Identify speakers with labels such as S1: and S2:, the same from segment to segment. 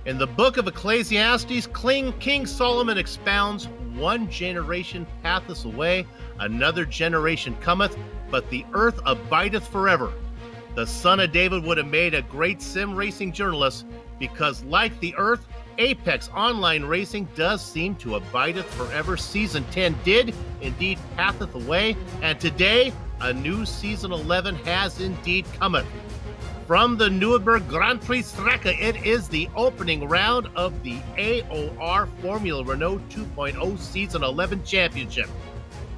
S1: In the book of Ecclesiastes, King Solomon expounds, one generation passeth away, another generation cometh, but the earth abideth forever. The son of David would have made a great sim racing journalist because, like the earth, Apex Online Racing does seem to abideth forever. Season 10 did indeed passeth away, and today a new Season 11 has indeed cometh. From the Nürburgring GP Strecke, it is the opening round of the AOR Formula Renault 2.0 Season 11 Championship.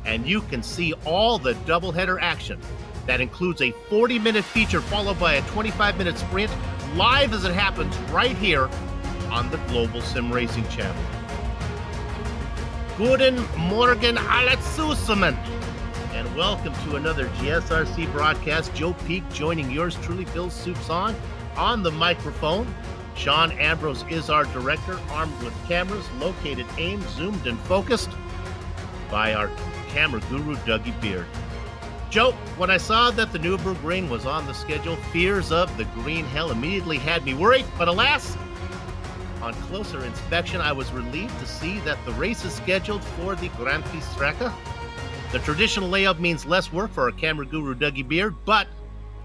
S1: And you can see all the doubleheader action. That includes a 40-minute feature followed by a 25-minute sprint, live as it happens right here on the Global Sim Racing channel. Guten Morgen alle zusammen, and welcome to another GSRC broadcast. Joe Peak joining yours truly, Phil Soups on the microphone. Sean Ambrose is our director, armed with cameras, located, aimed, zoomed, and focused by our camera guru, Dougie Beard. Joe, when I saw that the Nürburgring was on the schedule, fears of the green hell immediately had me worried, but alas, on closer inspection, I was relieved to see that the race is scheduled for the GP Strecke. The traditional layout means less work for our camera guru, Dougie Beard, but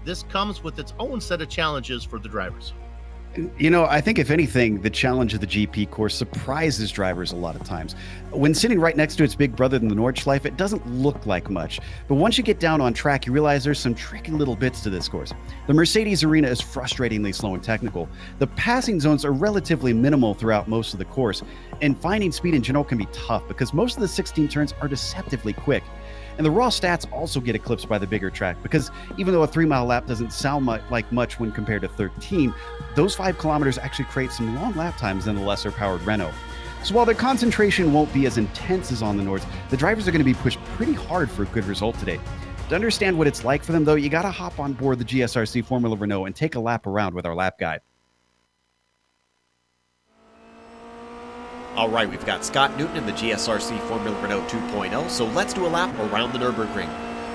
S1: this comes with its own set of challenges for the drivers.
S2: You know, I think if anything, the challenge of the GP course surprises drivers a lot of times. When sitting right next to its big brother in the Nordschleife, it doesn't look like much. But once you get down on track, you realize there's some tricky little bits to this course. The Mercedes arena is frustratingly slow and technical. The passing zones are relatively minimal throughout most of the course, and finding speed in general can be tough because most of the 16 turns are deceptively quick. And the raw stats also get eclipsed by the bigger track because even though a 3-mile lap doesn't sound like much when compared to 13, those 5 kilometers actually create some long lap times in the lesser powered Renault. So while their concentration won't be as intense as on the Nords, the drivers are going to be pushed pretty hard for a good result today. To understand what it's like for them though, you got to hop on board the GSRC Formula Renault and take a lap around with our lap guide.
S3: All right, we've got Scott Newton in the GSRC Formula Renault 2.0, so let's do a lap around the Nürburgring.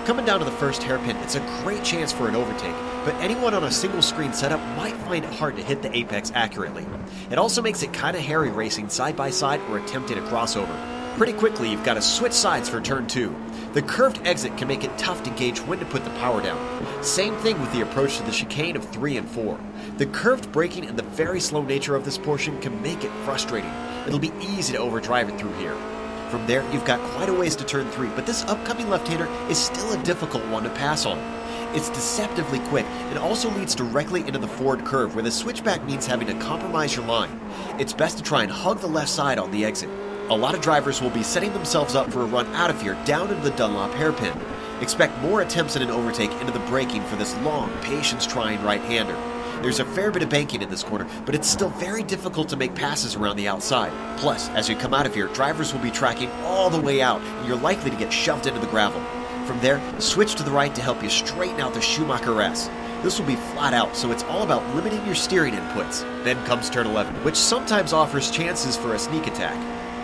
S3: Coming down to the first hairpin, it's a great chance for an overtake, but anyone on a single screen setup might find it hard to hit the apex accurately. It also makes it kind of hairy racing side by side or attempting a crossover. Pretty quickly, you've got to switch sides for turn 2. The curved exit can make it tough to gauge when to put the power down. Same thing with the approach to the chicane of 3 and 4. The curved braking and the very slow nature of this portion can make it frustrating. It'll be easy to overdrive it through here. From there, you've got quite a ways to turn 3, but this upcoming left-hander is still a difficult one to pass on. It's deceptively quick and also leads directly into the forward curve where the switchback means having to compromise your line. It's best to try and hug the left side on the exit. A lot of drivers will be setting themselves up for a run out of here down into the Dunlop hairpin. Expect more attempts at an overtake into the braking for this long, patience-trying right-hander. There's a fair bit of banking in this corner, but it's still very difficult to make passes around the outside. Plus, as you come out of here, drivers will be tracking all the way out, and you're likely to get shoved into the gravel. From there, switch to the right to help you straighten out the Schumacher S. This will be flat out, so it's all about limiting your steering inputs. Then comes turn 11, which sometimes offers chances for a sneak attack.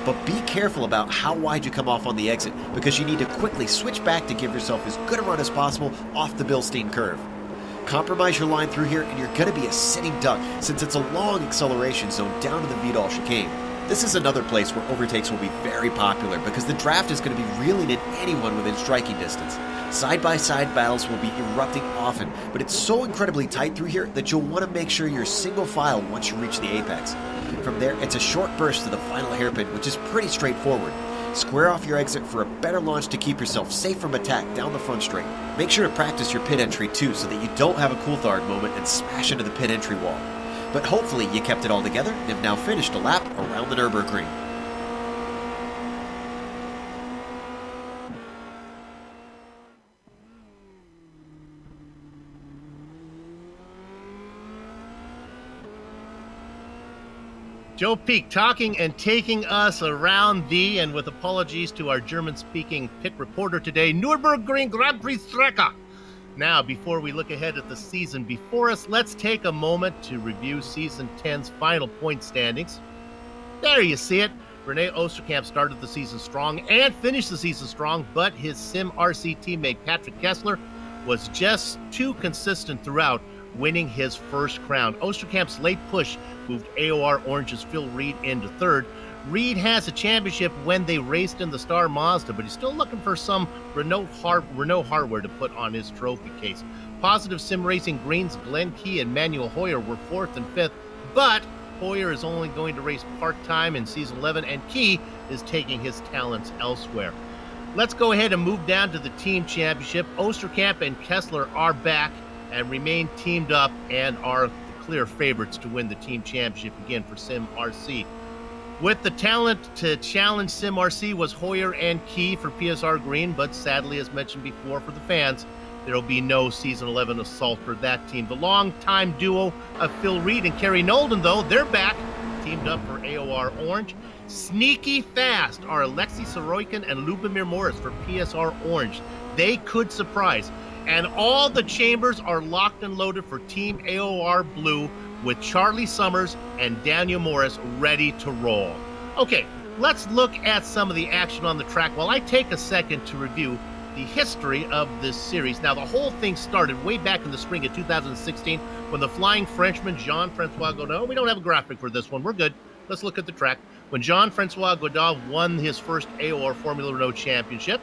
S3: But be careful about how wide you come off on the exit, because you need to quickly switch back to give yourself as good a run as possible off the Bilstein curve. Compromise your line through here and you're going to be a sitting duck since it's a long acceleration zone down to the Vidal chicane. This is another place where overtakes will be very popular because the draft is going to be reeling in anyone within striking distance. Side-by-side battles will be erupting often, but it's so incredibly tight through here that you'll want to make sure you're single file once you reach the apex. From there, it's a short burst to the final hairpin, which is pretty straightforward. Square off your exit for a better launch to keep yourself safe from attack down the front straight. Make sure to practice your pit entry too so that you don't have a Coulthard moment and smash into the pit entry wall. But hopefully you kept it all together and have now finished a lap around the Nürburgring.
S1: Joe Peak talking and taking us around the, and with apologies to our German-speaking pit reporter today, Nürburgring GP Strecke. Now, before we look ahead at the season before us, let's take a moment to review Season 10's final point standings. There you see it. Rene Oosterkamp started the season strong and finished the season strong, but his SimRC teammate Patrick Kessler was just too consistent throughout, winning his first crown. Osterkamp's late push moved AOR Orange's Phil Reed into third. Reed has a championship when they raced in the Star Mazda, but he's still looking for some Renault hardware to put on his trophy case. Positive SimRacing Green's Glenn Key and Manuel Hoyer were 4th and 5th, but Hoyer is only going to race part-time in Season 11, and Key is taking his talents elsewhere. Let's go ahead and move down to the team championship. Osterkamp and Kessler are back and remain teamed up and are the clear favorites to win the team championship again for SimRC. With the talent to challenge SimRC was Hoyer and Key for PSR Green, but sadly, as mentioned before for the fans, there will be no Season 11 assault for that team. The longtime duo of Phil Reed and Kerry Nolden, though, they're back, teamed up for AOR Orange. Sneaky fast are Alexei Sorokin and Lubomir Morris for PSR Orange. They could surprise. And all the chambers are locked and loaded for Team AOR Blue with Charlie Summers and Daniel Morris ready to roll. Okay, let's look at some of the action on the track while I take a second to review the history of this series. Now, the whole thing started way back in the spring of 2016 when the Flying Frenchman Jean-Francois Godot, we don't have a graphic for this one, we're good. Let's look at the track. When Jean-Francois Godot won his first AOR Formula Renault championship,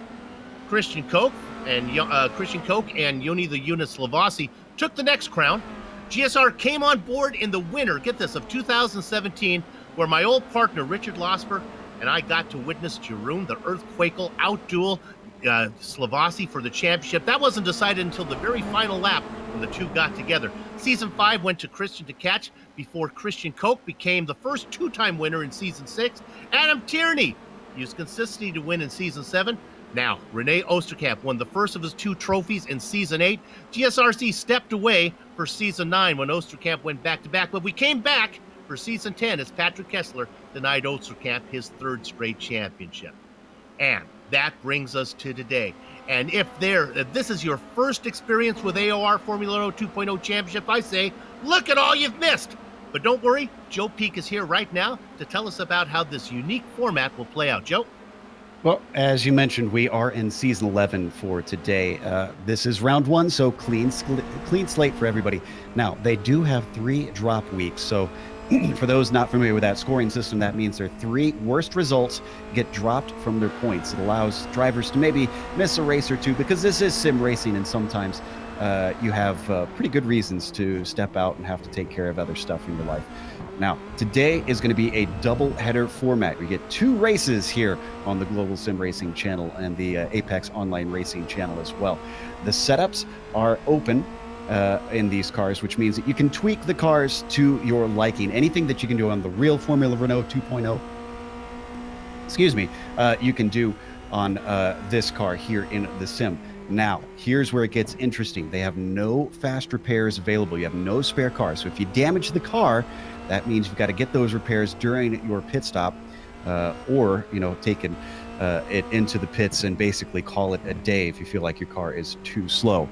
S1: Christian Koch and Yoni the Unit Slavasi took the next crown. GSR came on board in the winter, get this, of 2017, where my old partner Richard Losper and I got to witness Jeroen the Earthquakel outduel Slavasi for the championship. That wasn't decided until the very final lap when the two got together. Season 5 went to Christian to catch before Christian Koch became the first two-time winner in Season 6. Adam Tierney used consistency to win in Season 7. Now, Rene Osterkamp won the first of his 2 trophies in Season 8. GSRC stepped away for Season 9 when Osterkamp went back-to-back, but we came back for Season 10 as Patrick Kessler denied Osterkamp his 3rd straight championship. And that brings us to today. And if this is your first experience with AOR Formula Renault 2.0 Championship, I say, look at all you've missed. But don't worry, Joe Peak is here right now to tell us about how this unique format will play out. Joe?
S2: Well, as you mentioned, we are in Season 11 for today. This is round 1, so clean slate for everybody. Now, they do have 3 drop weeks, so for those not familiar with that scoring system, that means their 3 worst results get dropped from their points. It allows drivers to maybe miss a race or 2 because this is sim racing, and sometimes you have pretty good reasons to step out and have to take care of other stuff in your life. Now, today is going to be a double-header format. We get 2 races here on the Global Sim Racing channel and the Apex Online Racing channel as well. The setups are open in these cars, which means that you can tweak the cars to your liking. Anything that you can do on the real Formula Renault 2.0, you can do on this car here in the sim. Now, here's where it gets interesting. They have no fast repairs available. You have no spare cars. So if you damage the car, that means you've got to get those repairs during your pit stop, or, taking it into the pits and basically call it a day if you feel like your car is too slow.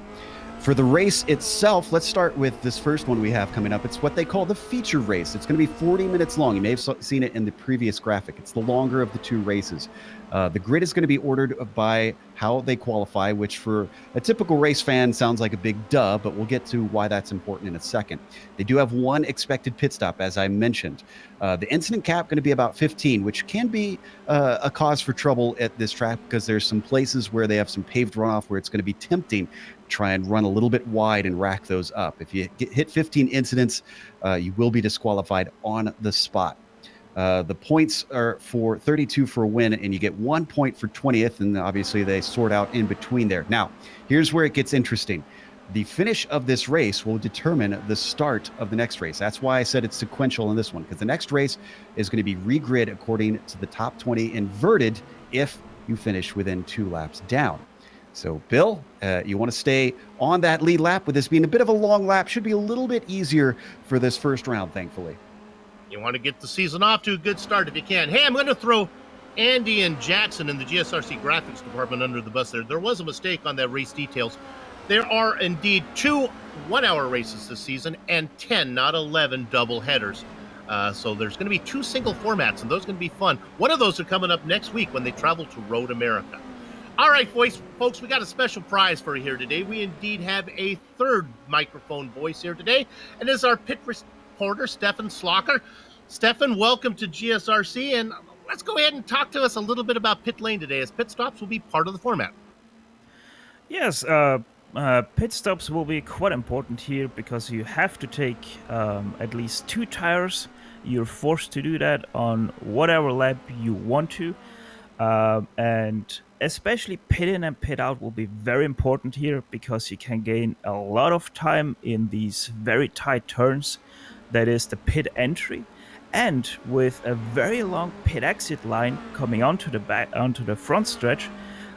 S2: For the race itself, let's start with this first one we have coming up. It's what they call the feature race. It's going to be 40 minutes long. You may have seen it in the previous graphic. It's the longer of the 2 races. The grid is going to be ordered by how they qualify, which for a typical race fan sounds like a big duh, but we'll get to why that's important in a second. They do have 1 expected pit stop, as I mentioned. The incident cap going to be about 15, which can be a cause for trouble at this track because there's some places where they have some paved runoff where it's going to be tempting to try and run a little bit wide and rack those up. If you hit 15 incidents, you will be disqualified on the spot. The points are for 32 for a win, and you get 1 point for 20th, and obviously they sort out in between there. Now, here's where it gets interesting. The finish of this race will determine the start of the next race. That's why I said it's sequential in this one, because the next race is going to be regrid according to the top 20 inverted if you finish within 2 laps down. So, Bill, you want to stay on that lead lap? With this being a bit of a long lap, should be a little bit easier for this first round, thankfully.
S1: You want to get the season off to a good start if you can. Hey, I'm going to throw Andy and Jackson in the GSRC graphics department under the bus there. There was a mistake on that race details. There are indeed 2 one-hour races this season and 10, not 11, double headers. So there's going to be 2 single formats, and those are going to be fun. One of those are coming up next week when they travel to Road America. All right, folks, we got a special prize for you here today. We indeed have a third microphone voice here today, and it's our pit reporter, Stefan Slocker. Stefan, welcome to GSRC, and let's go ahead and talk to us a little bit about pit lane today, as pit stops will be part of the format.
S4: Yes, pit stops will be quite important here because you have to take at least 2 tires. You're forced to do that on whatever lap you want to, and especially pit in and pit out will be very important here because you can gain a lot of time in these very tight turns. That is the pit entry, and with a very long pit exit line coming onto the front stretch,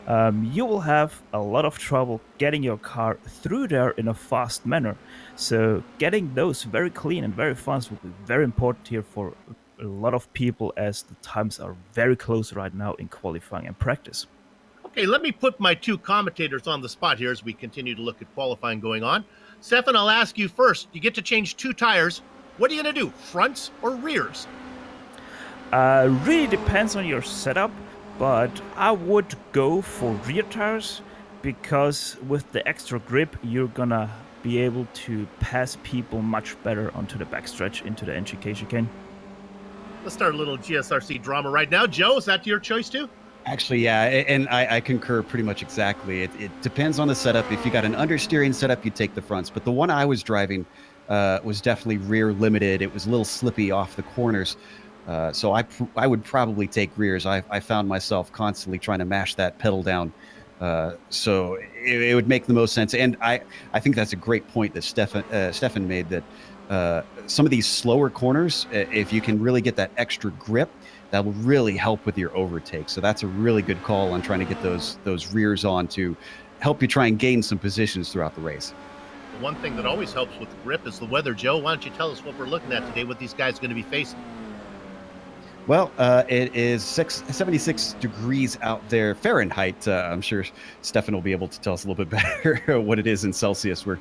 S4: you will have a lot of trouble getting your car through there in a fast manner. So getting those very clean and very fast will be very important here for a lot of people, as the times are very close right now in qualifying and practice.
S1: Okay, let me put my 2 commentators on the spot here as we continue to look at qualifying going on. Stefan, I'll ask you first. You get to change 2 tires. What are you going to do, fronts or rears?
S4: Really depends on your setup, but I would go for rear tires because with the extra grip, you're gonna be able to pass people much better onto the backstretch into the NGK chicane.
S1: Let's start a little GSRC drama right now. Joe, is that your choice too?
S2: Actually, yeah, and I concur pretty much exactly. It depends on the setup. If you got an understeering setup, you take the fronts. But the one I was driving was definitely rear limited. It was a little slippy off the corners. So I would probably take rears. I found myself constantly trying to mash that pedal down. So it would make the most sense. And I think that's a great point that Stefan made, that some of these slower corners, if you can really get that extra grip, that will really help with your overtake. So that's a really good call on trying to get those rears on to help you try and gain some positions throughout the race.
S1: The one thing that always helps with grip is the weather. Joe, why don't you tell us what we're looking at today, what these guys are going to be facing?
S2: Well, it is 76 degrees out there Fahrenheit. I'm sure Stefan will be able to tell us a little bit better what it is in Celsius. We're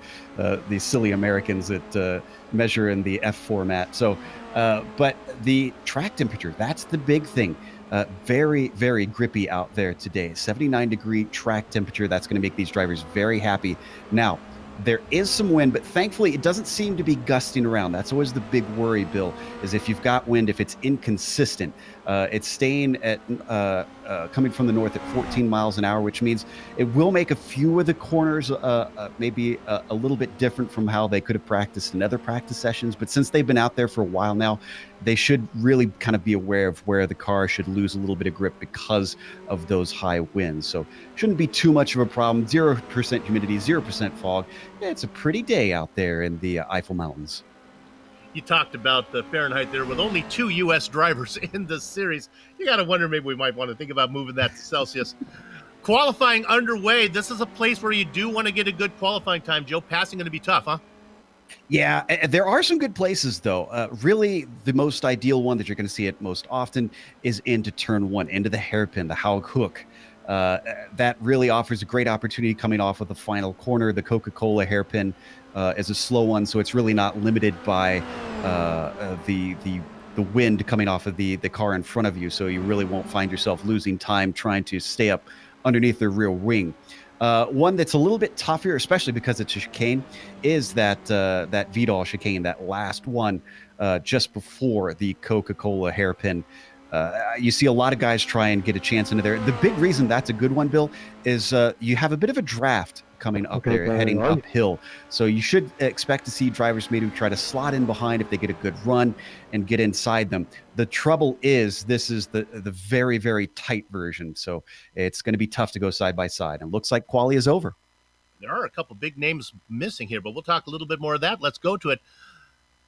S2: these silly Americans that measure in the F format. So, but the track temperature, that's the big thing. Very, very grippy out there today. 79-degree track temperature. That's going to make these drivers very happy. Now, there is some wind, but thankfully it doesn't seem to be gusting around. That's always the big worry, Bill, is if you've got wind, if it's inconsistent. It's staying at coming from the north at 14 miles an hour, which means it will make a few of the corners maybe a little bit different from how they could have practiced in other practice sessions. But since they've been out there for a while now, they should really kind of be aware of where the car should lose a little bit of grip because of those high winds. So shouldn't be too much of a problem. 0% humidity, 0% fog. It's a pretty day out there in the Eifel Mountains.
S1: You talked about the Fahrenheit there. With only 2 U.S. drivers in this series, you got to wonder, maybe we might want to think about moving that to Celsius. Qualifying underway. This is a place where you do want to get a good qualifying time. Joe, passing going to be tough, huh?
S2: Yeah, there are some good places, though. Really, the most ideal one that you're going to see it most often is into turn 1, into the hairpin, the Haug hook. That really offers a great opportunity coming off of the final corner. The Coca-Cola hairpin is a slow one, so it's really not limited by the wind coming off of the car in front of you, so you really won't find yourself losing time trying to stay up underneath the rear wing. One that's a little bit tougher, especially because it's a chicane, is that Vidal chicane, that last one just before the Coca-Cola hairpin. You see a lot of guys try and get a chance into there. The big reason that's a good one, Bill, is you have a bit of a draft coming up there, heading uphill. So you should expect to see drivers maybe try to slot in behind if they get a good run and get inside them. The trouble is this is the very, very tight version. So it's going to be tough to go side by side. And looks like quali is over.
S1: There are a couple big names missing here, but we'll talk a little bit more of that. Let's go to it.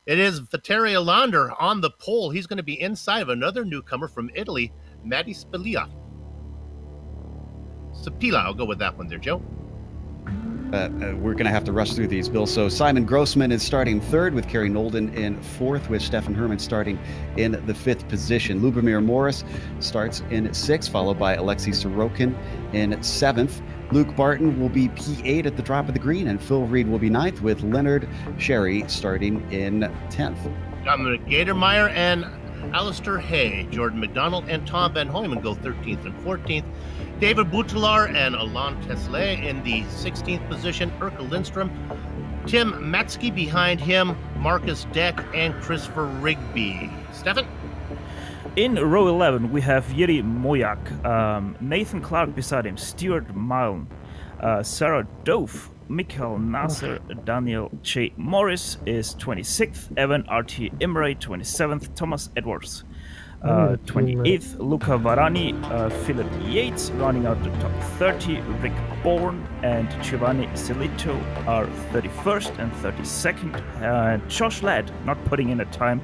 S1: It is Valtteri Alander on the pole. He's going to be inside of another newcomer from Italy, Matti Spilla. I'll go with that one there, Joe.
S2: We're going to have to rush through these, Bill. So Simon Grossman is starting 3rd with Kerry Nolden in 4th, with Stefan Herman starting in the 5th position. Lubomir Morris starts in 6th, followed by Alexei Sorokin in 7th. Luke Barton will be P8 at the drop of the green, and Phil Reed will be 9th, with Leonard Sherry starting in 10th.
S1: Dominic Gatermeyer and Alistair Hay, Jordan McDonald, and Tom Van Hoyman go 13th and 14th. David Butelaar and Alain Teslet in the 16th position. Urkel Lindstrom, Tim Matzke behind him, Marcus Deck, and Christopher Rigby. Stefan?
S4: In row 11, we have Yuri Moyak, Nathan Clark beside him, Stuart Milne, Sarah Dove, Mikhail Nasser, Daniel J. Morris is 26th, Evan R.T. Imre 27th, Thomas Edwards 28th, Luca Varani, Philip Yates running out the top 30, Rick Bourne and Giovanni Silito are 31st and 32nd, Josh Ladd not putting in a time,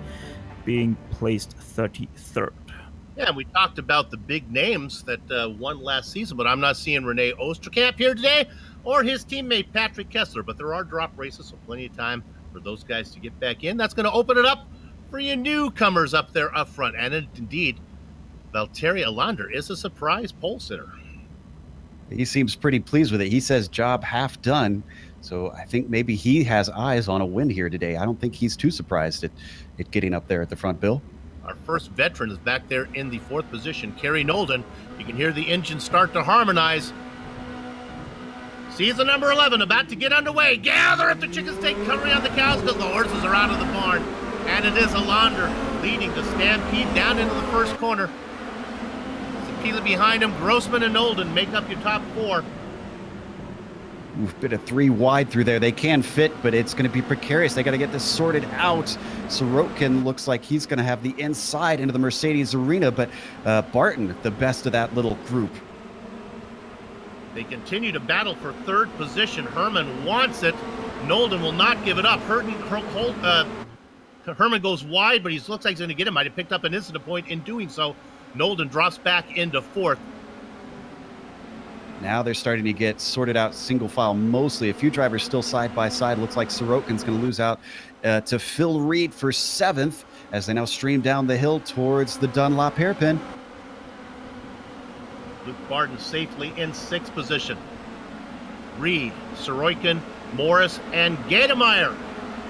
S4: being placed 33rd.
S1: Yeah, we talked about the big names that won last season, but I'm not seeing Rene Oosterkamp here today or his teammate Patrick Kessler, but there are drop races, so plenty of time for those guys to get back in. That's going to open it up for you newcomers up there up front. And indeed, Valtteri Alander is a surprise pole sitter.
S2: He seems pretty pleased with it. He says job half done. So I think maybe he has eyes on a win here today. I don't think he's too surprised at getting up there at the front, Bill.
S1: Our first veteran is back there in the 4th position, Kerry Nolden. You can hear the engine start to harmonize. Season number 11 about to get underway. Gather up the chickens, take cover on the cows because the horses are out of the barn. And it is Alander leading the stampede down into the first corner. Zapila behind him, Grossman and Nolden make up your top 4.
S2: Bit of 3 wide through there. They can fit, but it's going to be precarious. They got to get this sorted out. Sorokin looks like he's going to have the inside into the Mercedes arena, but Barton, the best of that little group.
S1: They continue to battle for 3rd position. Herman wants it. Nolden will not give it up. Herman goes wide, but he looks like he's going to get him. Might have picked up an incident point in doing so. Nolden drops back into 4th.
S2: Now they're starting to get sorted out single file mostly. A few drivers still side by side. Looks like Sorokin's going to lose out to Phil Reed for 7th as they now stream down the hill towards the Dunlop hairpin.
S1: Luke Barton safely in 6th position. Reed, Sorokin, Morris, and Gademeyer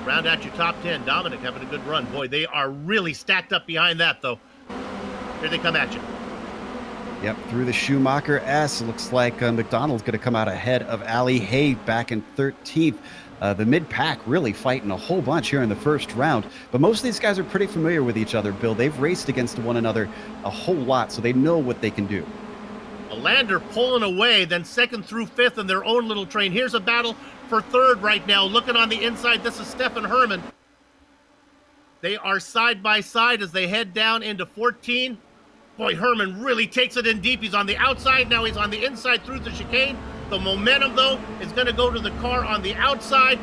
S1: round out your top 10. Dominic having a good run. Boy, they are really stacked up behind that, though. Here they come at you.
S2: Yep, through the Schumacher S. It looks like McDonald's going to come out ahead of Ali Hay back in 13th. The mid-pack really fighting a whole bunch here in the first round. But most of these guys are pretty familiar with each other, Bill. They've raced against one another a whole lot, so they know what they can do.
S1: Alander pulling away, then 2nd through 5th in their own little train. Here's a battle for 3rd right now. Looking on the inside, this is Stefan Herman. They are side by side as they head down into 14. Boy, Herman really takes it in deep. He's on the outside. Now he's on the inside through the chicane. The momentum, though, is going to go to the car on the outside.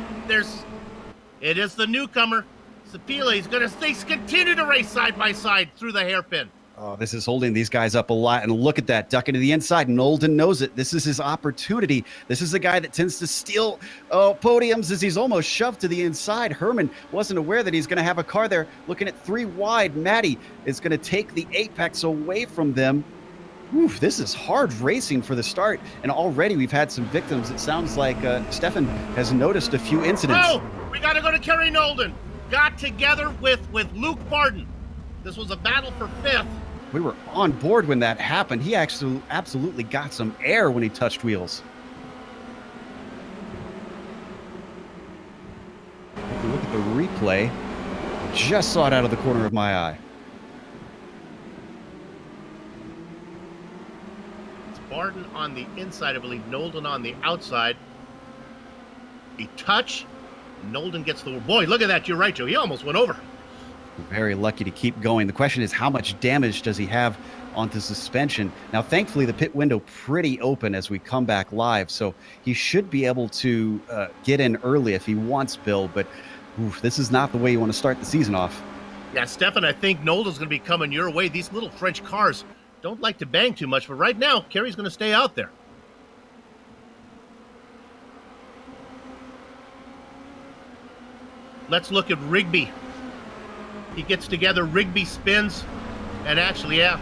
S1: It is the newcomer, Zapila. They continue to race side by side through the hairpin.
S2: Oh, this is holding these guys up a lot. And look at that, ducking to the inside. Nolden knows it. This is his opportunity. This is the guy that tends to steal podiums as he's almost shoved to the inside. Herman wasn't aware that he's going to have a car there. Looking at 3 wide. Matty is going to take the apex away from them. Oof, this is hard racing for the start. And already we've had some victims. It sounds like Stefan has noticed a few incidents.
S1: Oh, we got to go to Kerry Nolden. Got together with Luke Barton. This was a battle for 5th.
S2: We were on board when that happened. He actually absolutely got some air when he touched wheels. If you look at the replay, just saw it out of the corner of my eye.
S1: It's Barton on the inside, I believe. Nolden on the outside. A touch. Nolden gets the... Boy, look at that. You're right, Joe. He almost went over.
S2: Very lucky to keep going. The question is, how much damage does he have onto suspension? Now, thankfully, the pit window pretty open as we come back live, so he should be able to get in early if he wants, Bill, but this is not the way you want to start the season off.
S1: Yeah, Stefan, I think Nolden's going to be coming your way. These little French cars don't like to bang too much, but right now, Kerry's going to stay out there. Let's look at Rigby. He gets together, Rigby spins, and actually, yeah.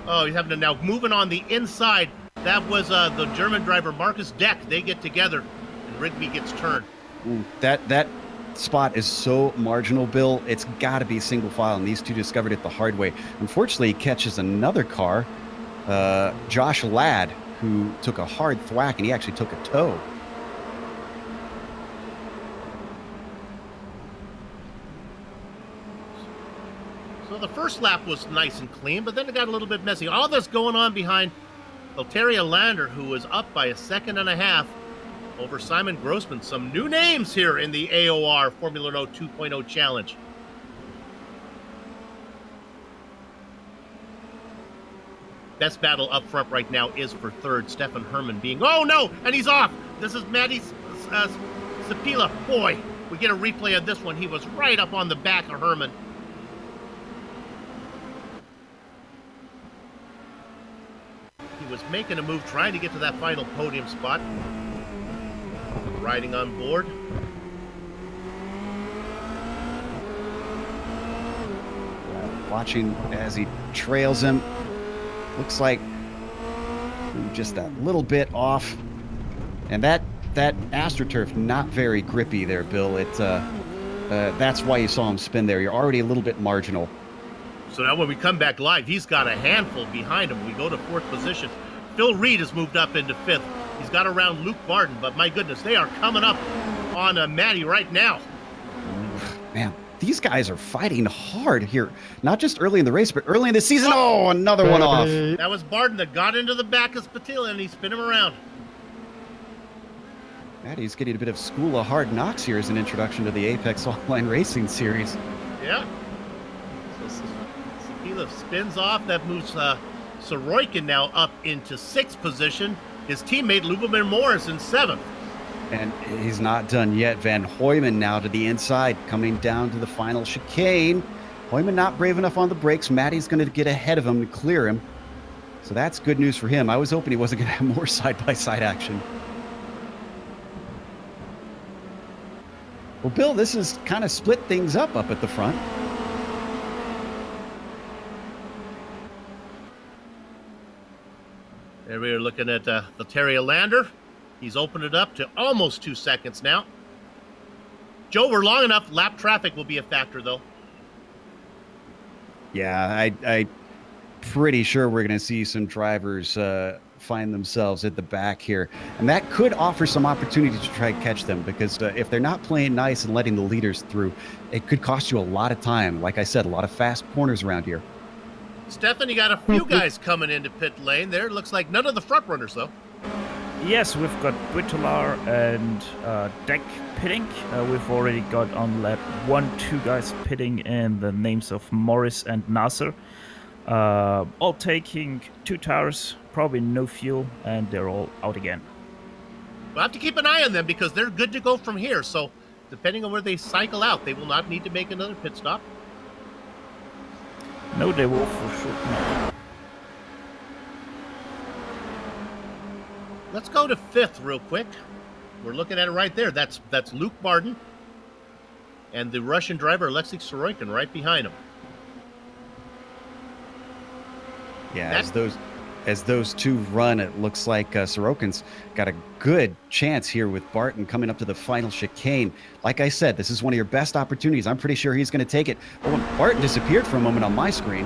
S1: Oh, he's having to now moving on the inside. That was the German driver, Marcus Deck. They get together, and Rigby gets turned.
S2: That spot is so marginal, Bill. It's got to be single file, and these two discovered it the hard way. Unfortunately, he catches another car, Josh Ladd, who took a hard thwack, and he actually took a tow.
S1: So the first lap was nice and clean, but then it got a little bit messy. All this going on behind Valtteri Lander, who was up by 1.5 seconds over Simon Grossman. Some new names here in the AOR Formula Renault 2.0 Challenge. Best battle up front right now is for third. Stefan Herman being... Oh, no! And he's off! This is Matty Sapila. Boy, we get a replay of this one. He was right up on the back of Herman. He was making a move, trying to get to that final podium spot. Riding on board.
S2: Watching as he trails him. Looks like just that little bit off. And that AstroTurf, not very grippy there, Bill. That's why you saw him spin there. You're already a little bit marginal.
S1: So now when we come back live, he's got a handful behind him. We go to 4th position. Phil Reed has moved up into 5th. He's got around Luke Barton, but my goodness, they are coming up on Matty right now.
S2: Man, these guys are fighting hard here. Not just early in the race, but early in the season. Oh, another one off.
S1: That was Barton that got into the back of Spatila, and he spun him around.
S2: Matty's getting a bit of School of Hard Knocks here as an introduction to the Apex Online Racing Series.
S1: Yeah. So Spatila spins off. That moves Sorokin now up into 6th position. His teammate Lubomir Morris in 7th.
S2: And he's not done yet. Van Hoyman now to the inside, coming down to the final chicane. Hoyman not brave enough on the brakes. Matty's going to get ahead of him and clear him. So that's good news for him. I was hoping he wasn't going to have more side-by-side action. Well, Bill, this has kind of split things up at the front.
S1: There we are looking at Valtteri Lander. He's opened it up to almost 2 seconds now. Joe, we're long enough. Lap traffic will be a factor, though.
S2: Yeah, I pretty sure we're going to see some drivers find themselves at the back here. And that could offer some opportunity to try to catch them, because if they're not playing nice and letting the leaders through, it could cost you a lot of time. Like I said, a lot of fast corners around here.
S1: Stefan, you got a few guys coming into pit lane there. Looks like none of the front runners, though.
S4: Yes, we've got Brittelaar and Deck pitting. We've already got on lap 1, 2 guys pitting in the names of Morris and Nasser. All taking 2 tires, probably no fuel, and they're all out again.
S1: We'll have to keep an eye on them because they're good to go from here. So depending on where they cycle out, they will not need to make another pit stop.
S4: No, they will for sure not.
S1: Let's go to 5th real quick. We're looking at it right there. That's Luke Barton and the Russian driver Alexei Sorokin right behind him.
S2: Yeah, as those two run, it looks like Sorokin's got a good chance here with Barton coming up to the final chicane. Like I said, this is one of your best opportunities. I'm pretty sure he's going to take it. Oh, and Barton disappeared for a moment on my screen.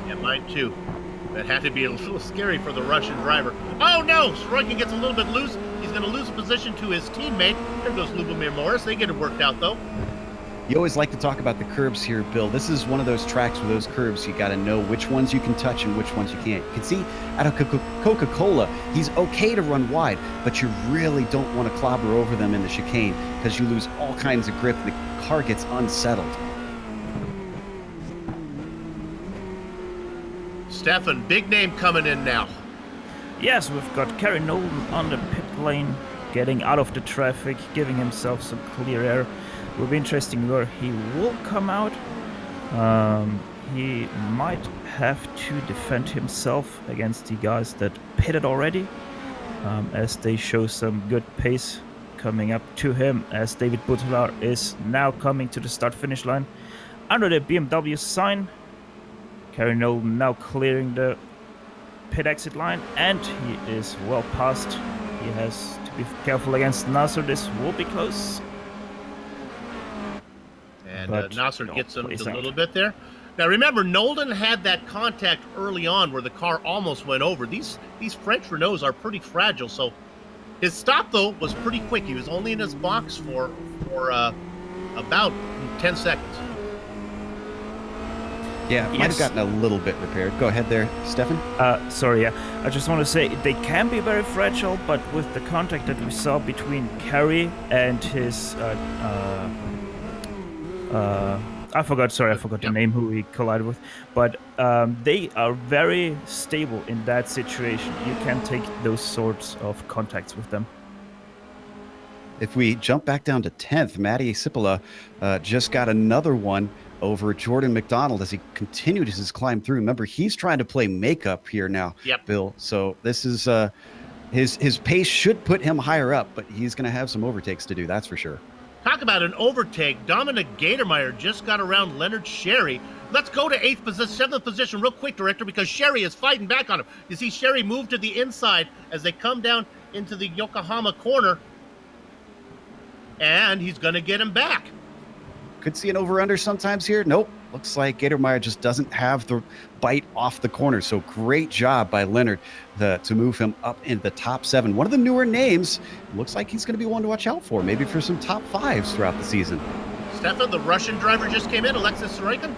S1: Yeah, mine too. That had to be a little scary for the Russian driver. Oh no! Sorokin gets a little bit loose. He's going to lose position to his teammate. There goes Lubomir Morris. They get it worked out though.
S2: You always like to talk about the curbs here, Bill. This is one of those tracks with those curbs. You got to know which ones you can touch and which ones you can't. You can see out of Coca-Cola, he's okay to run wide, but you really don't want to clobber over them in the chicane because you lose all kinds of grip. The car gets unsettled.
S1: Stefan, big name coming in now.
S4: Yes, we've got Kerry Nolan on the pit lane, getting out of the traffic, giving himself some clear air. Will be interesting where he will come out. He might have to defend himself against the guys that pitted already, as they show some good pace coming up to him, as David Butelaar is now coming to the start-finish line under the BMW sign. Kerry Nolan now clearing the pit exit line, and he is well past. He has to be careful against Nasser. This will be close.
S1: And
S4: But
S1: Nasser
S4: no,
S1: gets him
S4: please
S1: a
S4: don't.
S1: little bit there. Now remember, Nolden had that contact early on where the car almost went over. These French Renaults are pretty fragile, so his stop though was pretty quick. He was only in his box for about 10 seconds.
S2: Yeah, might have gotten a little bit repaired. Go ahead there, Stefan.
S4: Sorry, yeah. I just want to say they can be very fragile, but with the contact that we saw between Carey and his I forgot the name who he collided with, but they are very stable in that situation. You can take those sorts of contacts with them.
S2: If we jump back down to 10th, Matty Cipolla just got another one over Jordan McDonald as he continued his climb through. Remember, he's trying to play makeup here now, Bill. So this is his pace should put him higher up, but he's going to have some overtakes to do, that's for sure.
S1: Talk about an overtake. Dominic Gatermeyer just got around Leonard Sherry. Let's go to 7th position real quick, Director, because Sherry is fighting back on him. You see Sherry move to the inside as they come down into the Yokohama corner, and he's going to get him back.
S2: Could see an over-under sometimes here. Nope. Looks like Gatermeyer just doesn't have the bite off the corner. So great job by Leonard to move him up into the top 7. One of the newer names. Looks like he's going to be one to watch out for, maybe for some top 5s throughout the season.
S1: Stefan, the Russian driver just came in, Alexis Sorokin.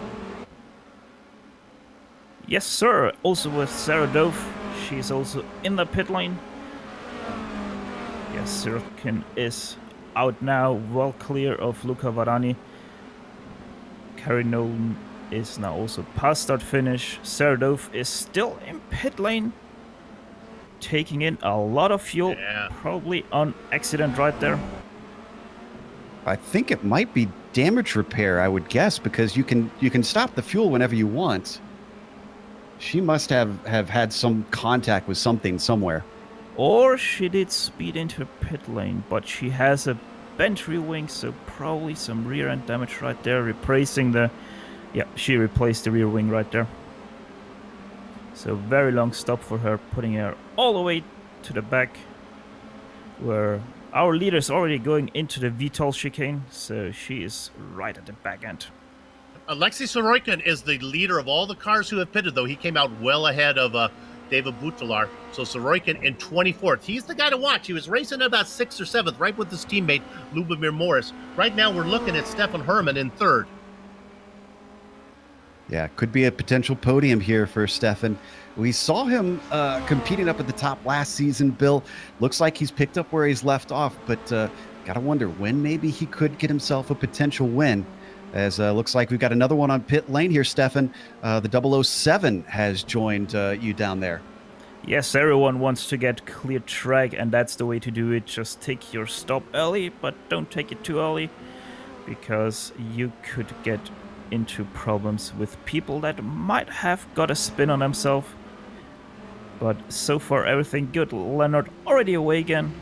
S4: Yes, sir. Also with Sarah Dove. She's also in the pit lane. Yes, Sorokin is out now, well clear of Luca Varani. Carey Nolan is now also past start finish. Sarah Dove is still in pit lane, taking in a lot of fuel, probably on accident right there.
S2: I think it might be damage repair, I would guess, because you can stop the fuel whenever you want. She must have had some contact with something somewhere.
S4: Or she did speed into pit lane, but she has a bent rear wing, so probably some rear end damage right there, replacing the... Yeah, she replaced the rear wing right there. So very long stop for her, putting her all the way to the back, where our leader is already going into the VTOL chicane, so she is right at the back end.
S1: Alexei Sorokin is the leader of all the cars who have pitted, though. He came out well ahead of David Butelaar. So Sorokin in 24th. He's the guy to watch. He was racing about 6th or 7th, right with his teammate, Lubomir Morris. Right now, we're looking at Stefan Herman in 3rd.
S2: Yeah, could be a potential podium here for Stefan. We saw him competing up at the top last season, Bill. Looks like he's picked up where he's left off, but got to wonder when maybe he could get himself a potential win. As looks like we've got another one on pit lane here, Stefan. The 007 has joined you down there.
S4: Yes, everyone wants to get clear track, and that's the way to do it. Just take your stop early, but don't take it too early, because you could get into problems with people that might have got a spin on themselves. But so far, everything good. Leonard already away again,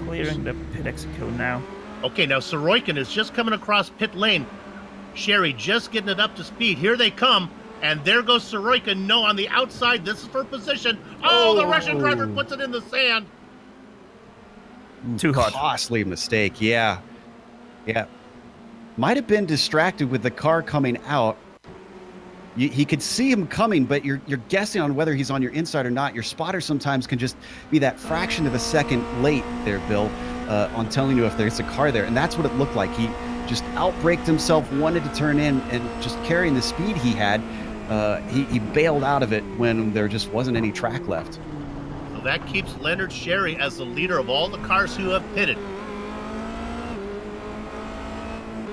S4: clearing the pit exit code now.
S1: Okay, now Sorokin is just coming across pit lane. Sherry just getting it up to speed. Here they come. And there goes Sorokin. No, on the outside. This is for position. Oh, the Russian driver puts it in the sand.
S4: Too hot.
S2: Costly mistake. Yeah. Might have been distracted with the car coming out. He could see him coming, but you're guessing on whether he's on your inside or not. Your spotter sometimes can just be that fraction of a second late there, Bill, on telling you if there's a car there. And that's what it looked like. He just outbraked himself, wanted to turn in, and just carrying the speed he had, he bailed out of it when there just wasn't any track left.
S1: So that keeps Leonard Sherry as the leader of all the cars who have pitted.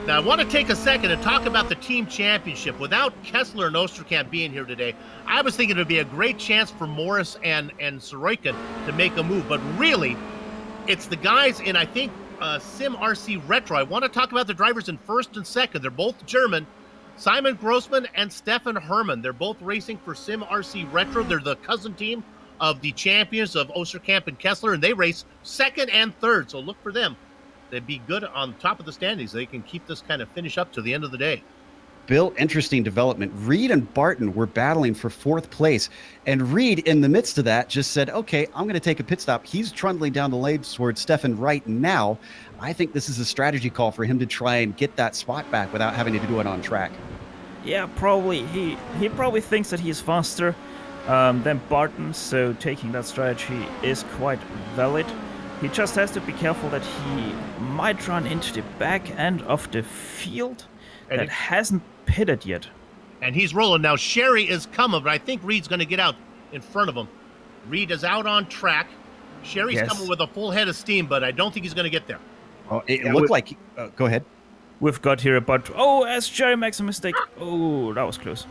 S1: Now, I want to take a second and talk about the team championship. Without Kessler and Osterkamp being here today, I was thinking it would be a great chance for Morris and Sorokin to make a move. But really, it's the guys in, I think, SimRC Retro. I want to talk about the drivers in 1st and 2nd. They're both German. Simon Grossman and Stefan Herman. They're both racing for SimRC Retro. They're the cousin team of the champions of Osterkamp and Kessler, and they race 2nd and 3rd. So look for them. They'd be good on top of the standings. They can keep this kind of finish up to the end of the day.
S2: Bill, interesting development. Reed and Barton were battling for 4th place, and Reed, in the midst of that, just said, okay, I'm going to take a pit stop. He's trundling down the lane towards Stefan right now. I think this is a strategy call for him to try and get that spot back without having to do it on track.
S4: Yeah, probably. He probably thinks that he's faster than Barton, so taking that strategy is quite valid. He just has to be careful that he might run into the back end of the field and that hasn't pitted yet.
S1: And he's rolling now. Sherry is coming, but I think Reed's going to get out in front of him. Reed is out on track. Sherry's coming with a full head of steam, but I don't think he's going to get there.
S2: Oh, it looked like... go ahead.
S4: We've got here about... Oh, as Sherry makes a mistake. Oh, that was close.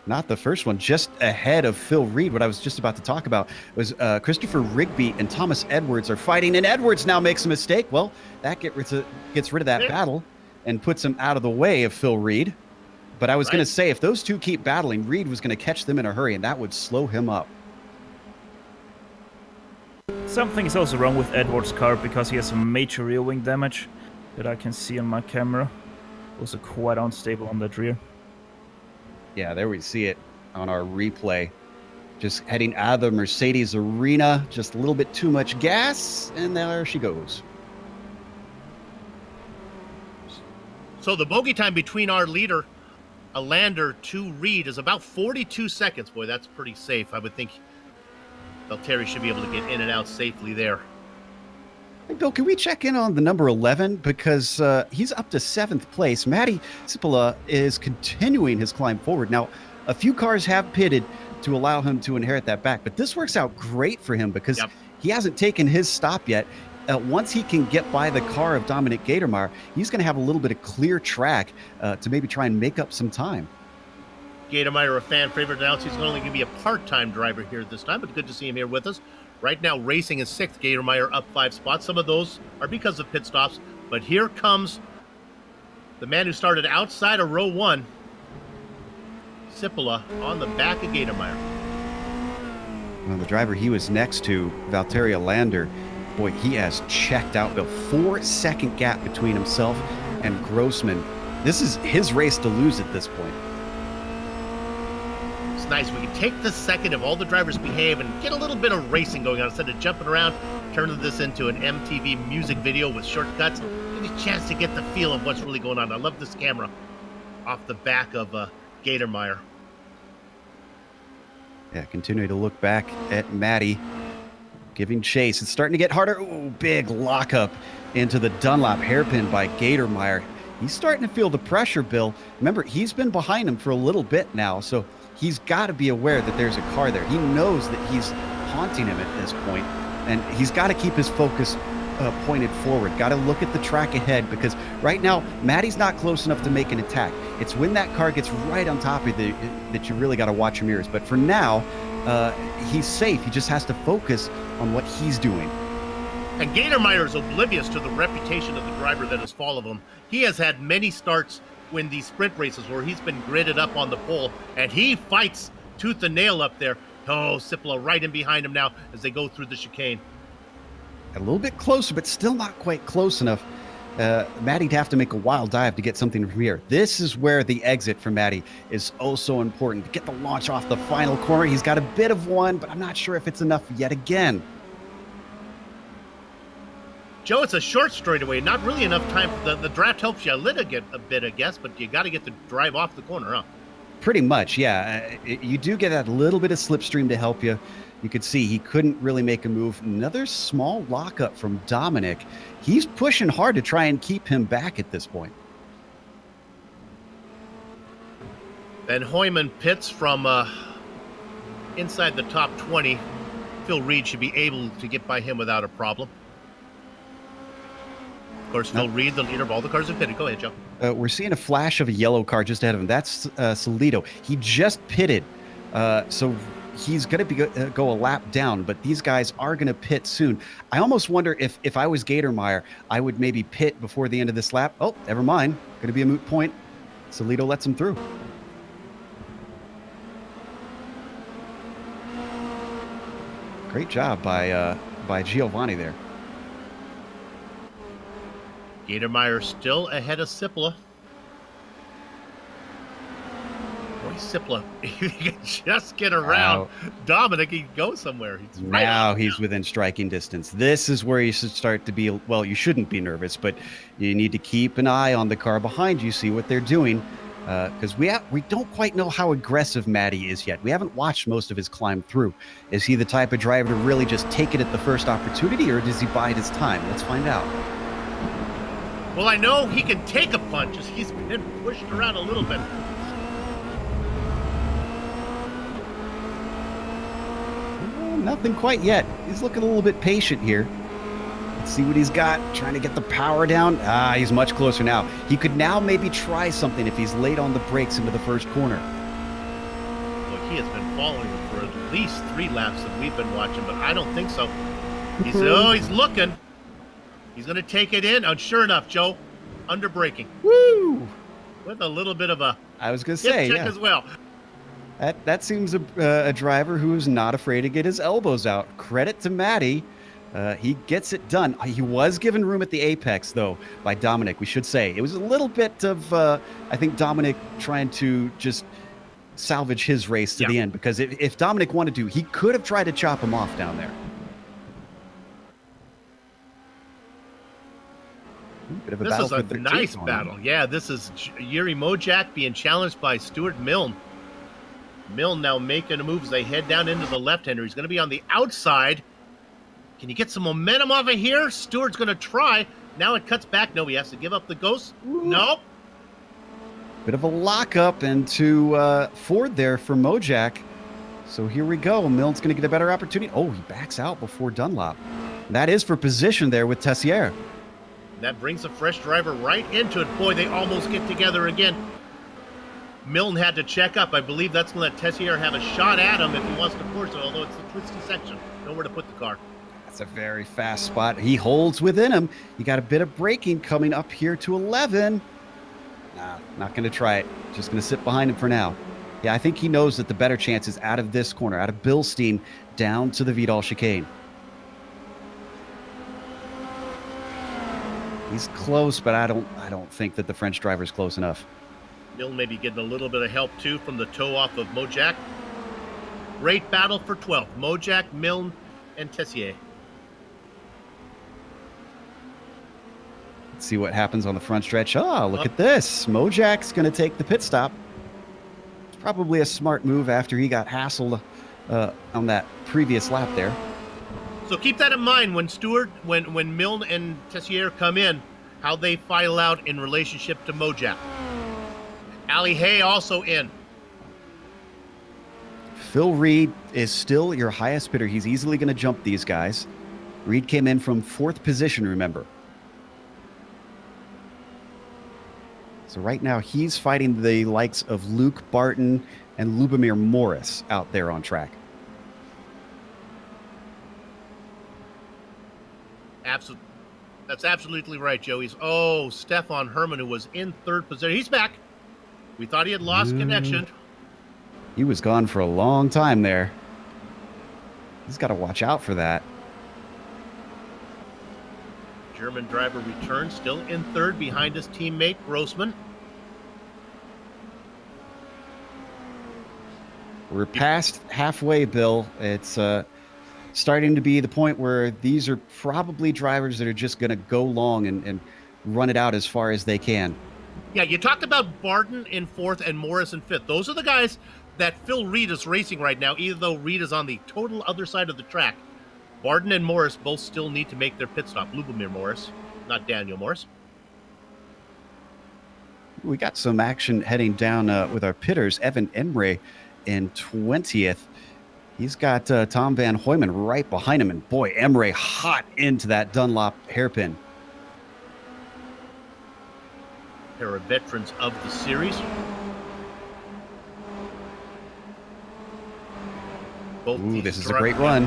S2: Not the first one, just ahead of Phil Reed. What I was just about to talk about was Christopher Rigby and Thomas Edwards are fighting, and Edwards now makes a mistake. Well, that gets rid of that battle and puts him out of the way of Phil Reed. But I was going to say, if those two keep battling, Reed was going to catch them in a hurry, and that would slow him up.
S4: Something is also wrong with Edwards' car because he has some major rear wing damage that I can see on my camera. Also quite unstable on that rear.
S2: Yeah, there we see it on our replay. Just heading out of the Mercedes arena, just a little bit too much gas, and there she goes.
S1: So the bogey time between our leader, Alander, to Reed is about 42 seconds. Boy, that's pretty safe. I would think Valtteri should be able to get in and out safely there.
S2: Hey, Bill, can we check in on the number 11? Because he's up to 7th place. Matty Cipolla is continuing his climb forward. Now, a few cars have pitted to allow him to inherit that back, but this works out great for him because he hasn't taken his stop yet. Once he can get by the car of Dominic Gatermeyer, he's going to have a little bit of clear track to maybe try and make up some time.
S1: Gatermeyer, a fan favorite, announced he's only going to be a part-time driver here this time, but good to see him here with us. Right now, racing is 6th. Gatermeyer up 5 spots. Some of those are because of pit stops, but here comes the man who started outside of row 1, Cipolla, on the back of Gatermeyer.
S2: Well, the driver he was next to, Valtteri Alander, boy, he has checked out. The 4-second gap between himself and Grossman. This is his race to lose at this point.
S1: It's nice. We can take this second if all the drivers behave and get a little bit of racing going on instead of jumping around, turning this into an MTV music video with shortcuts. Give you a chance to get the feel of what's really going on. I love this camera off the back of Gatermeyer.
S2: Yeah, continue to look back at Matty giving chase. It's starting to get harder. Ooh, big lockup into the Dunlop hairpin by Gatermeyer. He's starting to feel the pressure, Bill. Remember, he's been behind him for a little bit now, so he's got to be aware that there's a car there. He knows that he's haunting him at this point, and he's got to keep his focus pointed forward. Got to look at the track ahead, because right now, Matty's not close enough to make an attack. It's when that car gets right on top of you that you really got to watch your mirrors. But for now, he's safe. He just has to focus on what he's doing.
S1: And Gatermeyer is oblivious to the reputation of the driver that has followed him. He has had many starts when these sprint races where he's been gridded up on the pole, and he fights tooth and nail up there. Oh, Cipolla right in behind him now as they go through the chicane.
S2: A little bit closer, but still not quite close enough. Matty'd have to make a wild dive to get something from here. This is where the exit for Matty is oh so important. To get the launch off the final corner, he's got a bit of one, but I'm not sure if it's enough yet again.
S1: Joe, it's a short straightaway. Not really enough time. The draft helps you a little bit, I guess, but you got to get the drive off the corner, huh?
S2: Pretty much, yeah. You do get that little bit of slipstream to help you. You could see he couldn't really make a move. Another small lockup from Dominic. He's pushing hard to try and keep him back at this point.
S1: Ben Hoyman pits from inside the top 20. Phil Reed should be able to get by him without a problem. Of course, Phil Reed, the leader of all the cars that pitted. Go ahead, Joe.
S2: We're seeing a flash of a yellow car just ahead of him. That's Solito. He just pitted, so he's going to go a lap down, but these guys are going to pit soon. I almost wonder if I was Gatermeyer, I would maybe pit before the end of this lap. Oh, never mind. Going to be a moot point. Solito lets him through. Great job by Giovanni there.
S1: Gatermeyer still ahead of Cipolla. Sipla, if he can just get around Dominic, he'd go somewhere.
S2: He's within striking distance. This is where you should start to be, well, you shouldn't be nervous, but you need to keep an eye on the car behind you, see what they're doing, because we don't quite know how aggressive Matty is yet. We haven't watched most of his climb through. Is he the type of driver to really just take it at the first opportunity, or does he bide his time? Let's find out.
S1: Well, I know he can take a punch as he's been pushed around a little bit.
S2: Nothing quite yet. He's looking a little bit patient here. Let's see what he's got. Trying to get the power down. He's much closer now. He could now maybe try something if he's late on the brakes into the first corner.
S1: Look, he has been following him for at least 3 laps that we've been watching, but I don't think so. He's looking. He's going to take it in. And sure enough, Joe, under braking.
S2: Woo!
S1: With a little bit of a
S2: I was going to say,
S1: check as well.
S2: That seems a driver who is not afraid to get his elbows out. Credit to Matty. He gets it done. He was given room at the apex, though, by Dominic, we should say. It was a little bit of, I think, Dominic trying to just salvage his race to the end, because if Dominic wanted to, he could have tried to chop him off down there.
S1: This is a nice battle. Yeah, this is Yuri Mojak being challenged by Stuart Milne. Milne now making a move as they head down into the left-hander. He's going to be on the outside. Can you get some momentum off of here? Stewart's going to try. Now it cuts back. No, he has to give up the ghost. Nope.
S2: Bit of a lockup into Ford there for Mojak. So here we go. Milne's going to get a better opportunity. Oh, he backs out before Dunlop. That is for position there with Tessier.
S1: That brings a fresh driver right into it. Boy, they almost get together again. Milne had to check up. I believe that's going to let Tessier have a shot at him if he wants to force it, although it's a twisty section. Nowhere to put the car.
S2: That's a very fast spot. He holds within him. You got a bit of braking coming up here to 11. Nah, not going to try it. Just going to sit behind him for now. Yeah, I think he knows that the better chance is out of this corner, out of Bilstein, down to the Vidal chicane. He's close, but I don't think that the French driver is close enough.
S1: Milne may be getting a little bit of help, too, from the toe off of Mojak. Great battle for 12th. Mojak, Milne, and Tessier.
S2: Let's see what happens on the front stretch. Oh, look at this. Mojak's going to take the pit stop. It's probably a smart move after he got hassled on that previous lap there.
S1: So keep that in mind when when Milne and Tessier come in, how they file out in relationship to Mojak. Ali Hay also in.
S2: Phil Reed is still your highest bidder. He's easily going to jump these guys. Reed came in from 4th position, remember. So right now he's fighting the likes of Luke Barton and Lubomir Morris out there on track.
S1: That's absolutely right, Joey. Oh, Stefan Herman, who was in 3rd position. He's back. We thought he had lost connection.
S2: He was gone for a long time there. He's got to watch out for that.
S1: German driver returns, still in 3rd behind his teammate, Grossman.
S2: We're past halfway, Bill. It's starting to be the point where these are probably drivers that are just going to go long and run it out as far as they can.
S1: Yeah, you talked about Barton in 4th and Morris in 5th. Those are the guys that Phil Reed is racing right now, even though Reed is on the total other side of the track. Barton and Morris both still need to make their pit stop. Lubomir Morris, not Daniel Morris.
S2: We got some action heading down with our pitters. Evan Emre in 20th. He's got Tom Van Hoyman right behind him. And boy, Emre hot into that Dunlop hairpin.
S1: Pair of veterans of the series.
S2: Ooh, this is a great run.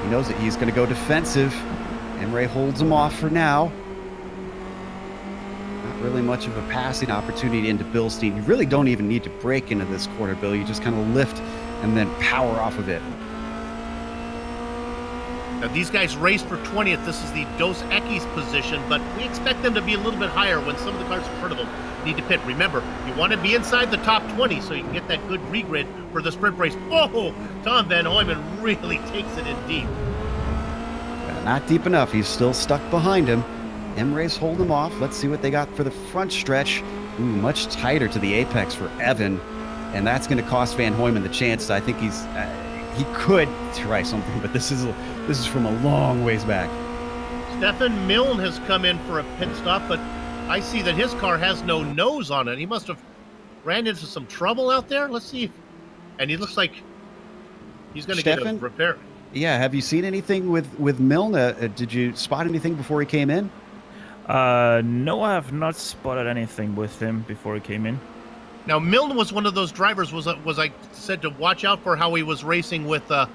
S2: He knows that he's going to go defensive. Emre holds him off for now. Not really much of a passing opportunity into Bilstein. You really don't even need to break into this corner, Bill. You just kind of lift and then power off of it.
S1: Now, these guys raced for 20th. This is the Dos Equis position, but we expect them to be a little bit higher when some of the cars in front of them need to pit. Remember, you want to be inside the top 20 so you can get that good regrid for the sprint race. Oh, Tom Van Hooyman really takes it in deep.
S2: Not deep enough. He's still stuck behind him. M-Race hold him off. Let's see what they got for the front stretch. Ooh, much tighter to the apex for Evan, and that's going to cost Van Hooyman the chance. I think he could try something, but this is from a long ways back.
S1: Stefan Milne has come in for a pit stop, but I see that his car has no nose on it. He must have ran into some trouble out there. Let's see. And he looks like he's going to get a repair.
S2: Yeah, have you seen anything with Milne? Did you spot anything before he came in?
S4: No, I have not spotted anything with him before he came in.
S1: Now, Milne was one of those drivers, was I said to watch out for how he was racing with, oh,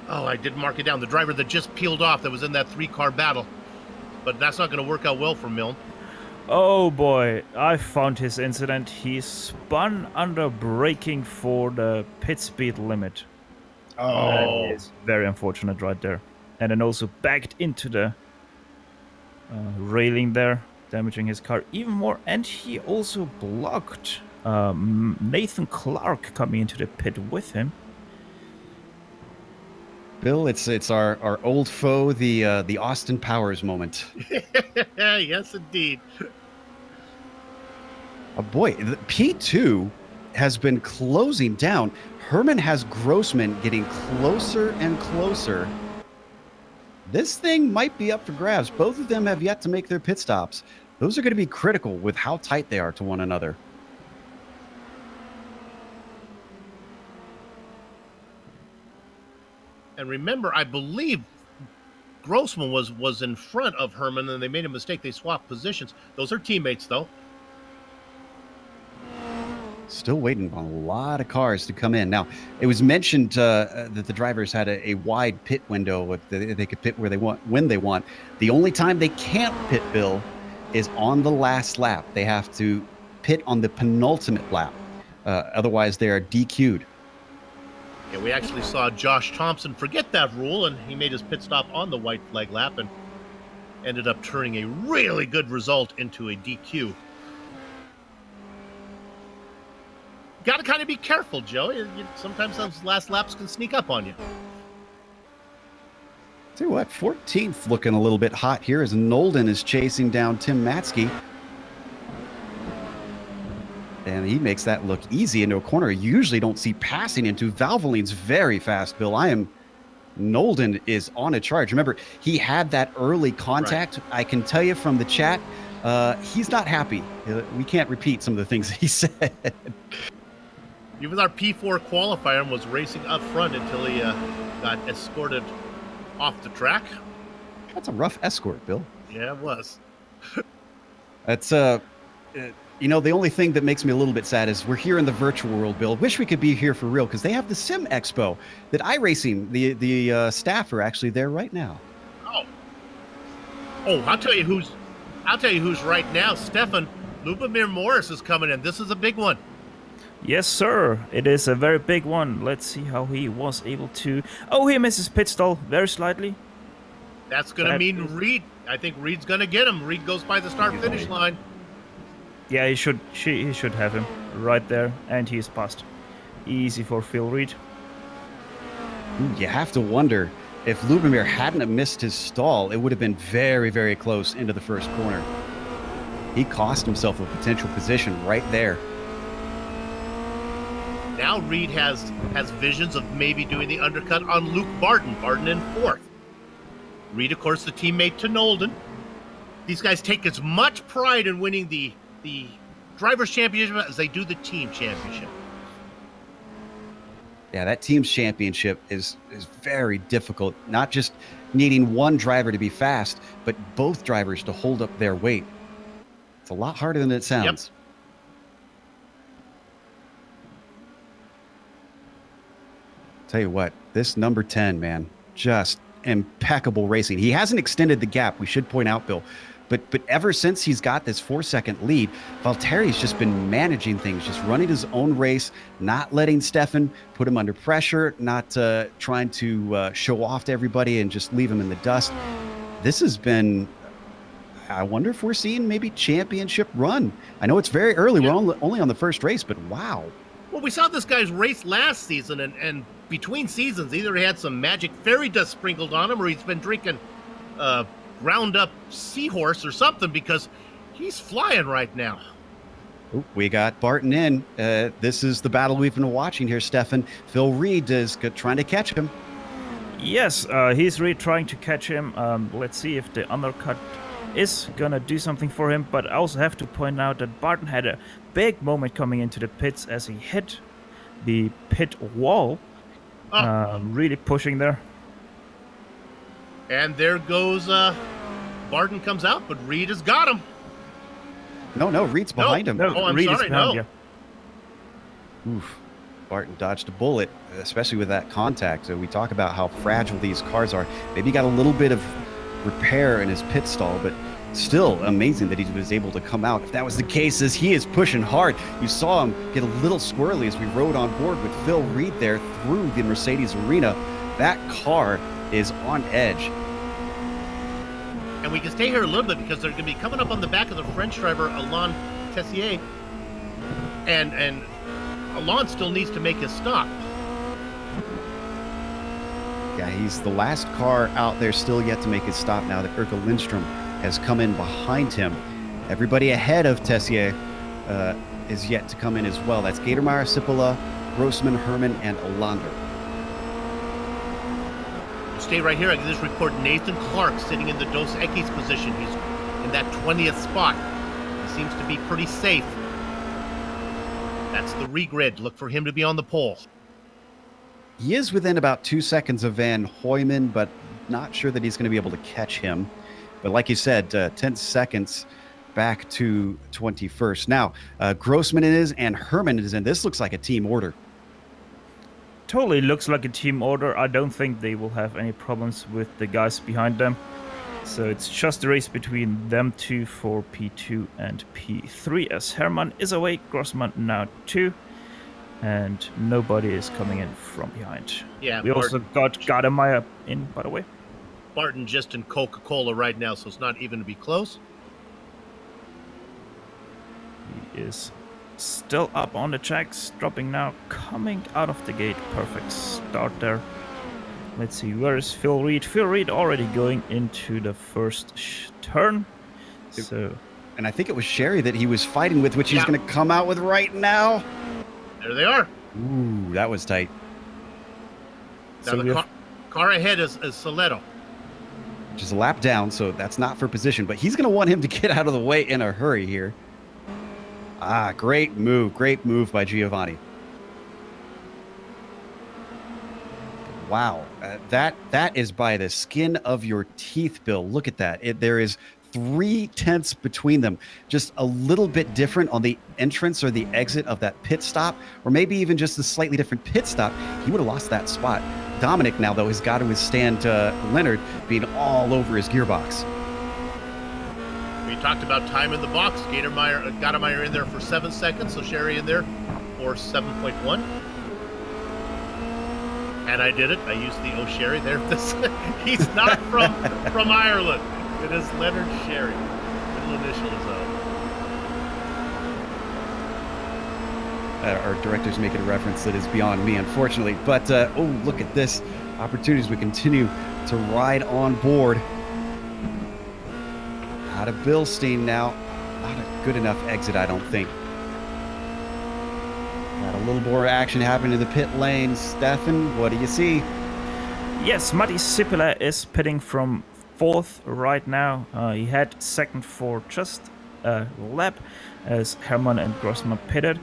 S1: I didn't mark it down, the driver that just peeled off that was in that 3-car battle. But that's not going to work out well for Milne.
S4: Oh boy, I found his incident. He spun under braking for the pit speed limit.
S1: Oh.
S4: That is very unfortunate right there. And then also backed into the railing there, damaging his car even more. And he also blocked Nathan Clark coming into the pit with him.
S2: Bill, it's our old foe, the Austin Powers moment.
S1: Yes, indeed.
S2: Oh boy, the P2 has been closing down. Herman has Grossman getting closer and closer. This thing might be up for grabs. Both of them have yet to make their pit stops. Those are going to be critical with how tight they are to one another.
S1: And remember, I believe Grossman was in front of Herman, and they made a mistake. They swapped positions. Those are teammates, though.
S2: Still waiting on a lot of cars to come in. Now, it was mentioned that the drivers had a wide pit window. They could pit where they want, when they want. The only time they can't pit, Bill, is on the last lap. They have to pit on the penultimate lap. Otherwise, they are DQ'd.
S1: Yeah, we actually saw Josh Thompson forget that rule, and he made his pit stop on the white flag lap and ended up turning a really good result into a DQ. Got to kind of be careful, Joe. Sometimes those last laps can sneak up on you.
S2: Tell you what, 14th looking a little bit hot here as Nolden is chasing down Tim Matzke. And he makes that look easy into a corner. You usually don't see passing into. Valvoline's very fast, Bill. Nolden is on a charge. Remember, he had that early contact. Right. I can tell you from the chat, he's not happy. We can't repeat some of the things he said.
S1: Even our P4 qualifier was racing up front until he got escorted off the track.
S2: That's a rough escort, Bill.
S1: Yeah, it was.
S2: That's you know, the only thing that makes me a little bit sad is we're here in the virtual world, Bill. Wish we could be here for real, because they have the Sim Expo that iRacing, the staff are actually there right now.
S1: Oh, I'll tell you who's right now. Stefan Lubomir Morris is coming in. This is a big one.
S4: Yes, sir. It is a very big one. Let's see how he was able to... Oh, he misses pit stall very slightly.
S1: That's going to mean Reed. I think Reed's going to get him. Reed goes by the start-finish line.
S4: Yeah, he should have him right there, and he's passed. Easy for Phil Reed.
S2: You have to wonder, if Lubomir hadn't have missed his stall, it would have been very, very close into the first corner. He cost himself a potential position right there.
S1: Now Reed has visions of maybe doing the undercut on Luke Barton. Barton in fourth. Reed, of course, the teammate to Nolden. These guys take as much pride in winning the Drivers' Championship as they do the Team Championship.
S2: Yeah, that Team's Championship is very difficult. Not just needing one driver to be fast, but both drivers to hold up their weight. It's a lot harder than it sounds. Yep. Tell you what, this number 10, man, just impeccable racing. He hasn't extended the gap, we should point out, Bill. But ever since he's got this 4-second lead, Valtteri's just been managing things, just running his own race, not letting Stefan put him under pressure, not trying to show off to everybody and just leave him in the dust. This has been, I wonder if we're seeing maybe championship run. I know it's very early.
S1: Yeah.
S2: We're only on the first race, but wow.
S1: Well, we saw this guy's race last season, and between seasons, either he had some magic fairy dust sprinkled on him or he's been drinking ground up seahorse or something, because he's flying right now.
S2: Ooh, we got Barton in. This is the battle we've been watching here, Stefan. Phil Reed is trying to catch him.
S4: Yes, he's really trying to catch him. Let's see if the undercut is gonna do something for him, but I also have to point out that Barton had a big moment coming into the pits as he hit the pit wall, really pushing there.
S1: And there goes Barton comes out, but Reed has got him.
S2: No, Reed's behind him.
S4: No,
S1: I'm
S4: Reed
S1: sorry,
S4: is behind
S1: no.
S4: you.
S2: Oof. Barton dodged a bullet, especially with that contact. So we talk about how fragile these cars are. Maybe he got a little bit of repair in his pit stall, but still amazing that he was able to come out. If that was the case, as he is pushing hard, you saw him get a little squirrely as we rode on board with Phil Reed there through the Mercedes arena. That car is on edge.
S1: And we can stay here a little bit because they're going to be coming up on the back of the French driver, Alain Tessier. And Alain still needs to make his stop.
S2: Yeah, he's the last car out there still yet to make his stop now that Erka Lindstrom has come in behind him. Everybody ahead of Tessier is yet to come in as well. That's Gatermeyer, Sipola, Grossman, Herman, and Olander.
S1: Stay right here. I can just report Nathan Clark sitting in the Dos Equis position. He's in that 20th spot. He seems to be pretty safe. That's the regrid. Look for him to be on the pole.
S2: He is within about 2 seconds of Van Hoyman, but not sure that he's going to be able to catch him. But like you said, 10 seconds back to 21st. Now, Grossman is and Herman is in. This looks like a team order.
S4: Totally looks like a team order. I don't think they will have any problems with the guys behind them. So it's just a race between them two for P2 and P3 as Herman is away, Grossman now 2, and nobody is coming in from behind.
S1: Yeah,
S4: we also got Gatermeyer in, by the way.
S1: Barton just in Coca-Cola right now, so it's not even to be close.
S4: He is still up on the tracks, dropping now, coming out of the gate. Perfect start there. Let's see, where is Phil Reed? Phil Reed already going into the first turn. So,
S2: and I think it was Sherry that he was fighting with, which he's going to come out with right now.
S1: There they are.
S2: Ooh, that was tight.
S1: Now so the car ahead is Soleto.
S2: Which is a lap down, so that's not for position, but he's going to want him to get out of the way in a hurry here. Ah, great move by Giovanni. Wow, that is by the skin of your teeth, Bill. Look at that. There is 3/10 between them. Just a little bit different on the entrance or the exit of that pit stop, or maybe even just a slightly different pit stop. He would have lost that spot. Dominic now, though, has got to withstand Leonard being all over his gearbox.
S1: We talked about time in the box. Gatermeyer in there for 7 seconds, so Sherry in there for 7.1. And I did it. I used the Sherry there. He's not from Ireland. It is Leonard Sherry. Middle initial is
S2: Our director's making a reference that is beyond me, unfortunately. But, oh, look at this. Opportunities we continue to ride on board. Out of Bilstein now. Not a good enough exit, I don't think. Got a little more action happening in the pit lane. Stefan, what do you see?
S4: Yes, Matti Sipilä is pitting from 4th right now. He had 2nd for just a lap as Herman and Grossman pitted.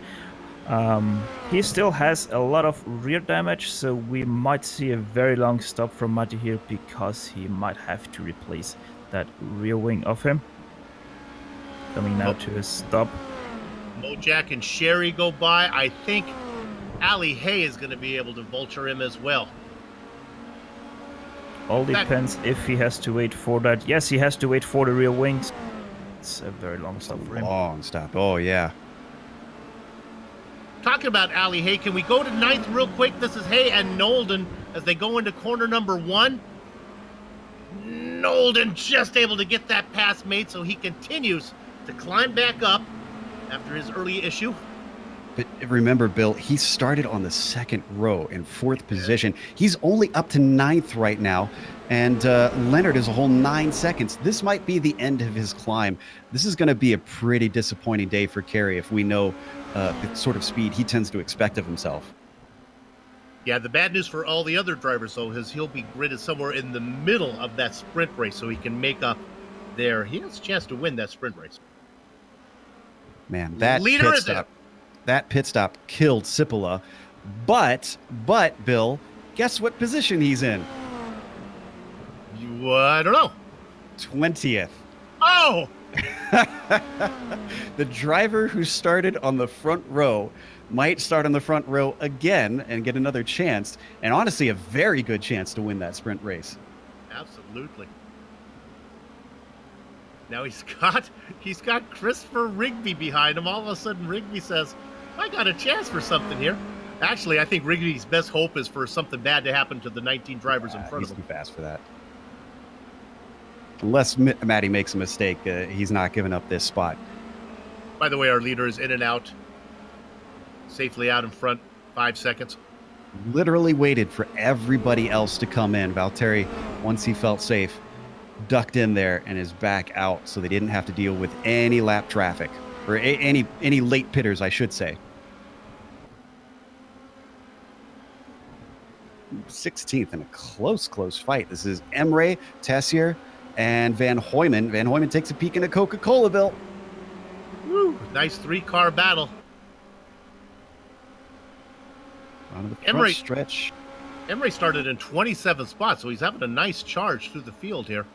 S4: He still has a lot of rear damage, so we might see a very long stop from Matti here because he might have to replace that rear wing of him. Coming now to a stop.
S1: Mojack and Sherry go by. I think Ali Hay is going to be able to vulture him as well.
S4: All depends if he has to wait for that. Yes, he has to wait for the rear wings. that's a very long stop for him.
S2: Long stop. Oh, yeah.
S1: Talking about Ali Hay, can we go to 9th real quick? This is Hay and Nolden as they go into corner number 1. Nolden just able to get that pass made, so he continues to climb back up after his early issue.
S2: But remember, Bill, he started on the 2nd row in 4th position. He's only up to 9th right now, and Leonard is a whole 9 seconds. This might be the end of his climb. This is going to be a pretty disappointing day for Kerry if we know the sort of speed he tends to expect of himself.
S1: Yeah, the bad news for all the other drivers, though, is he'll be gridded somewhere in the middle of that sprint race, so he can make up there. He has a chance to win that sprint race.
S2: Man, that
S1: leader
S2: pit
S1: is
S2: stop, that pit stop killed Cipolla. But, Bill, guess what position he's in?
S1: I don't know.
S2: 20th.
S1: Oh!
S2: The driver who started on the front row might start on the front row again and get another chance, and honestly a very good chance to win that sprint race.
S1: Absolutely. Now he's got Christopher Rigby behind him. All of a sudden Rigby says, I got a chance for something here. Actually, I think Rigby's best hope is for something bad to happen to the 19 drivers in front of him.
S2: He's too fast for that. Unless Matty makes a mistake, he's not giving up this spot.
S1: By the way, our leader is in and out. Safely out in front, 5 seconds.
S2: Literally waited for everybody else to come in. Valtteri, once he felt safe, ducked in there and is back out, so they didn't have to deal with any lap traffic, or any late pitters, I should say. 16th in a close fight. This is Emre, Tessier, and Van Hooyman. Van Hooyman takes a peek into Coca-Cola, Bill.
S1: Woo, nice 3-car battle.
S2: On the front stretch.
S1: Emre started in 27th spot, so he's having a nice charge through the field here.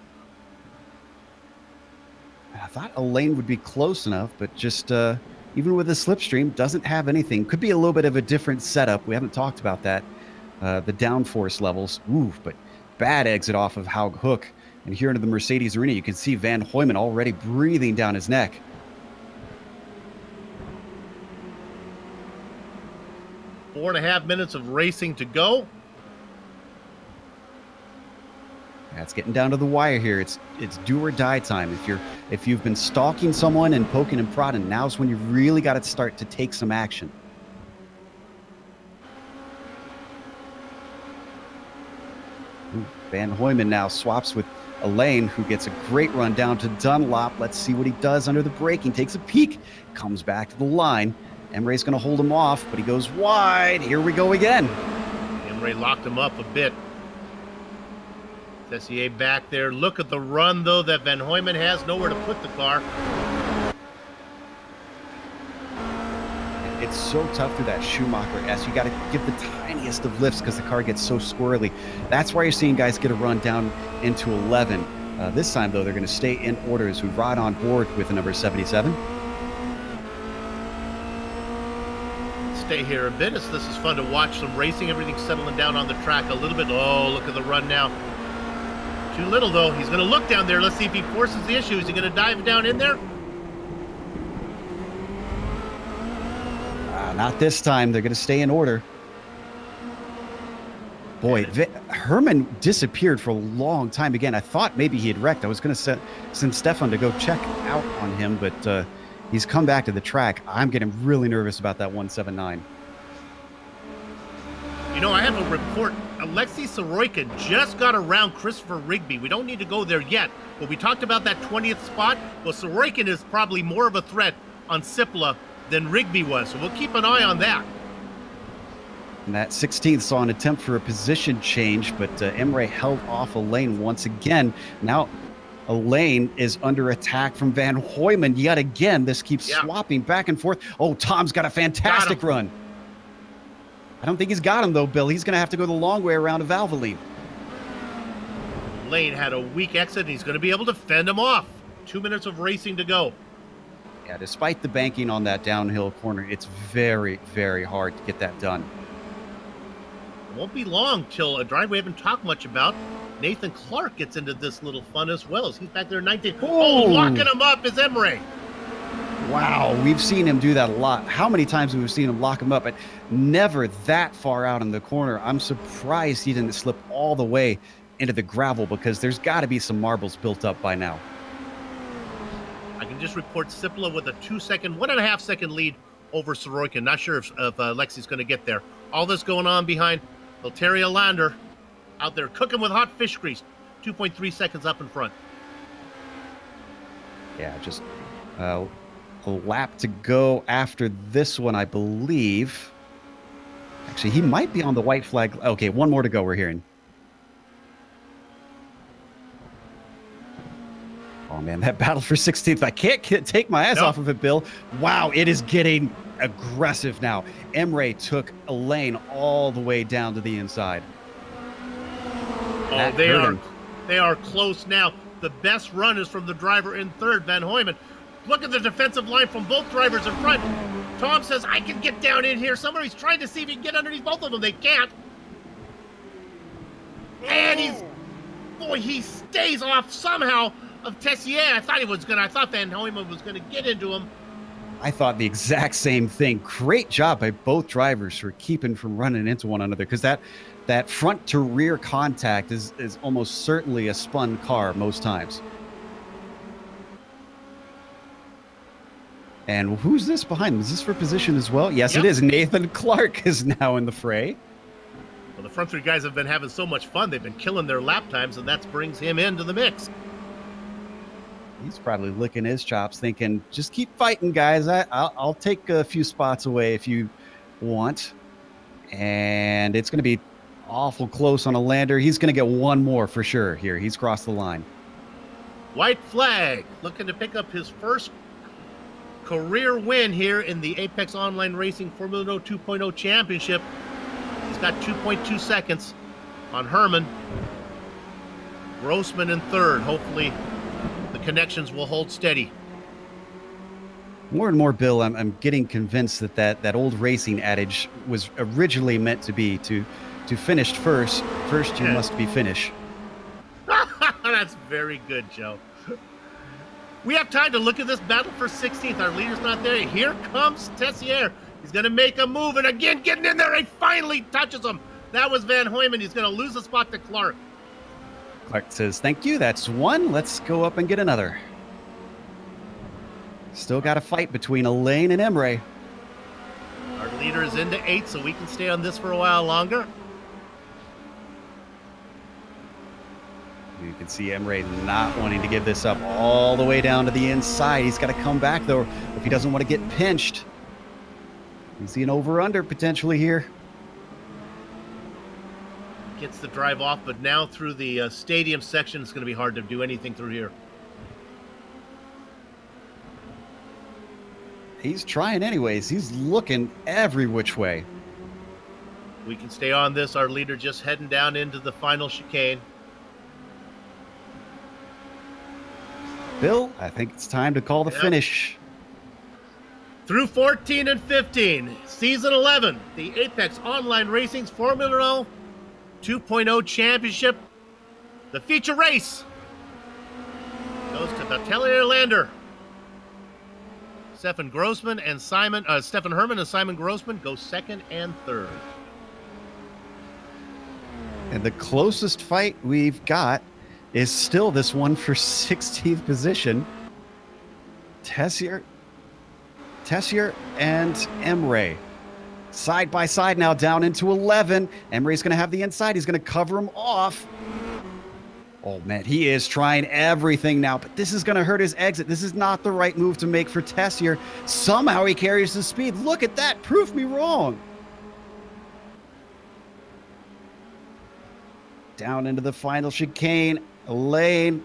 S2: I thought Elaine would be close enough, but just even with the slipstream, doesn't have anything. Could be a little bit of a different setup. We haven't talked about that. The downforce levels. Ooh, but bad exit off of Haug Hook. And here into the Mercedes arena, you can see Van Hooyman already breathing down his neck.
S1: Four and a half minutes of racing to go.
S2: That's getting down to the wire here. It's do or die time. If you've been stalking someone and poking and prodding, now's when you really got to start to take some action. Ooh, Van Hooyman now swaps with Elaine, who gets a great run down to Dunlop. Let's see what he does under the braking. Takes a peek, comes back to the line. Emre's going to hold him off, but he goes wide. Here we go again.
S1: Emre locked him up a bit. Tessier back there. Look at the run, though, that Van Hooyman has. Nowhere to put the car.
S2: It's so tough through that Schumacher S. You got to give the tiniest of lifts because the car gets so squirrely. That's why you're seeing guys get a run down into 11. This time, though, they're going to stay in order as we ride on board with the number 77.
S1: Stay here a bit as this is fun to watch some racing. Everything's settling down on the track a little bit. Oh, look at the run now. Too little, though. He's going to look down there. Let's see if he forces the issue. Is he going to dive down in there?
S2: Not this time. They're going to stay in order. Boy, Herman disappeared for a long time again. I thought maybe he had wrecked. I was going to send Stefan to go check out on him, but he's come back to the track. I'm getting really nervous about that 179.
S1: You know, I have a report. Alexei Sorokin just got around Christopher Rigby. We don't need to go there yet, but we talked about that 20th spot. Well, Sorokin is probably more of a threat on Cipolla than Rigby was, so we'll keep an eye on that.
S2: And that 16th saw an attempt for a position change, but Emre held off Elaine once again. Now Elaine is under attack from Van Hooyman yet again. This keeps swapping back and forth. Oh, Tom's got a fantastic run. I don't think he's got him, though, Bill. He's going to have to go the long way around to Valvoline.
S1: Lane had a weak exit, and he's going to be able to fend him off. 2 minutes of racing to go.
S2: Yeah, despite the banking on that downhill corner, it's very, very hard to get that done.
S1: It won't be long till a drive we haven't talked much about. Nathan Clark gets into this little fun as well as he's back there 19. Oh, locking him up is Emre.
S2: Wow, we've seen him do that a lot. How many times have we seen him lock him up, but never that far out in the corner. I'm surprised he didn't slip all the way into the gravel because there's got to be some marbles built up by now.
S1: I can just report Sipla with a 1.5 second lead over Sorokin. Not sure if Lexi's going to get there. All this going on behind Valtteri Lander out there cooking with hot fish grease. 2.3 seconds up in front.
S2: Yeah, just a lap to go after this one, I believe. Actually, he might be on the white flag. Okay, one more to go, we're hearing. Oh, man, that battle for 16th. I can't take my eyes off of it, Bill. Wow, it is getting aggressive now. Emre took a lane all the way down to the inside.
S1: Oh, they are close now. The best run is from the driver in third, Van Hooyman. Look at the defensive line from both drivers in front. Tom says, I can get down in here. Somebody's trying to see if he can get underneath both of them. They can't. And he stays off somehow of Tessier. I thought Van Hooyman was gonna get into him.
S2: I thought the exact same thing. Great job by both drivers for keeping from running into one another, because that front to rear contact is almost certainly a spun car most times. And who's this behind him? Is this for position as well? Yes, It is. Nathan Clark is now in the fray.
S1: Well, the front three guys have been having so much fun. They've been killing their lap times, and that brings him into the mix.
S2: He's probably licking his chops, thinking, just keep fighting, guys. I'll take a few spots away if you want. And it's going to be awful close on a Lander. He's going to get one more for sure here. He's crossed the line.
S1: White flag, looking to pick up his first career win here in the Apex Online Racing Formula Renault 2.0 Championship. He's got 2.2 seconds on Herman. Grossman in third. Hopefully the connections will hold steady.
S2: More and more, Bill, I'm getting convinced that old racing adage was originally meant to be to finish first. First, you must be finished.
S1: That's very good, Joe. We have time to look at this battle for 16th. Our leader's not there. Here comes Tessier. He's going to make a move, and again, getting in there. He finally touches him. That was Van Hooyman. He's going to lose a spot to Clark.
S2: Clark says, thank you. That's one. Let's go up and get another. Still got a fight between Elaine and Emre.
S1: Our leader is into 8, so we can stay on this for a while longer.
S2: You can see Emre not wanting to give this up all the way down to the inside. He's got to come back, though, if he doesn't want to get pinched. You see an over-under potentially here.
S1: Gets the drive off, but now through the stadium section, it's going to be hard to do anything through here.
S2: He's trying anyways. He's looking every which way.
S1: We can stay on this. Our leader just heading down into the final chicane.
S2: Bill, I think it's time to call the finish.
S1: Through 14 and 15, Season 11, the Apex Online Racing's Formula Renault 2.0 Championship. The feature race goes to Valtteri Lander. Stefan Herman and Simon Grossman go second and third.
S2: And the closest fight we've got is still this one for 16th position. Tessier and Emre. Side by side now, down into 11. Emre's going to have the inside. He's going to cover him off. Oh, man, he is trying everything now, but this is going to hurt his exit. This is not the right move to make for Tessier. Somehow he carries the speed. Look at that. Prove me wrong. Down into the final chicane. Elaine,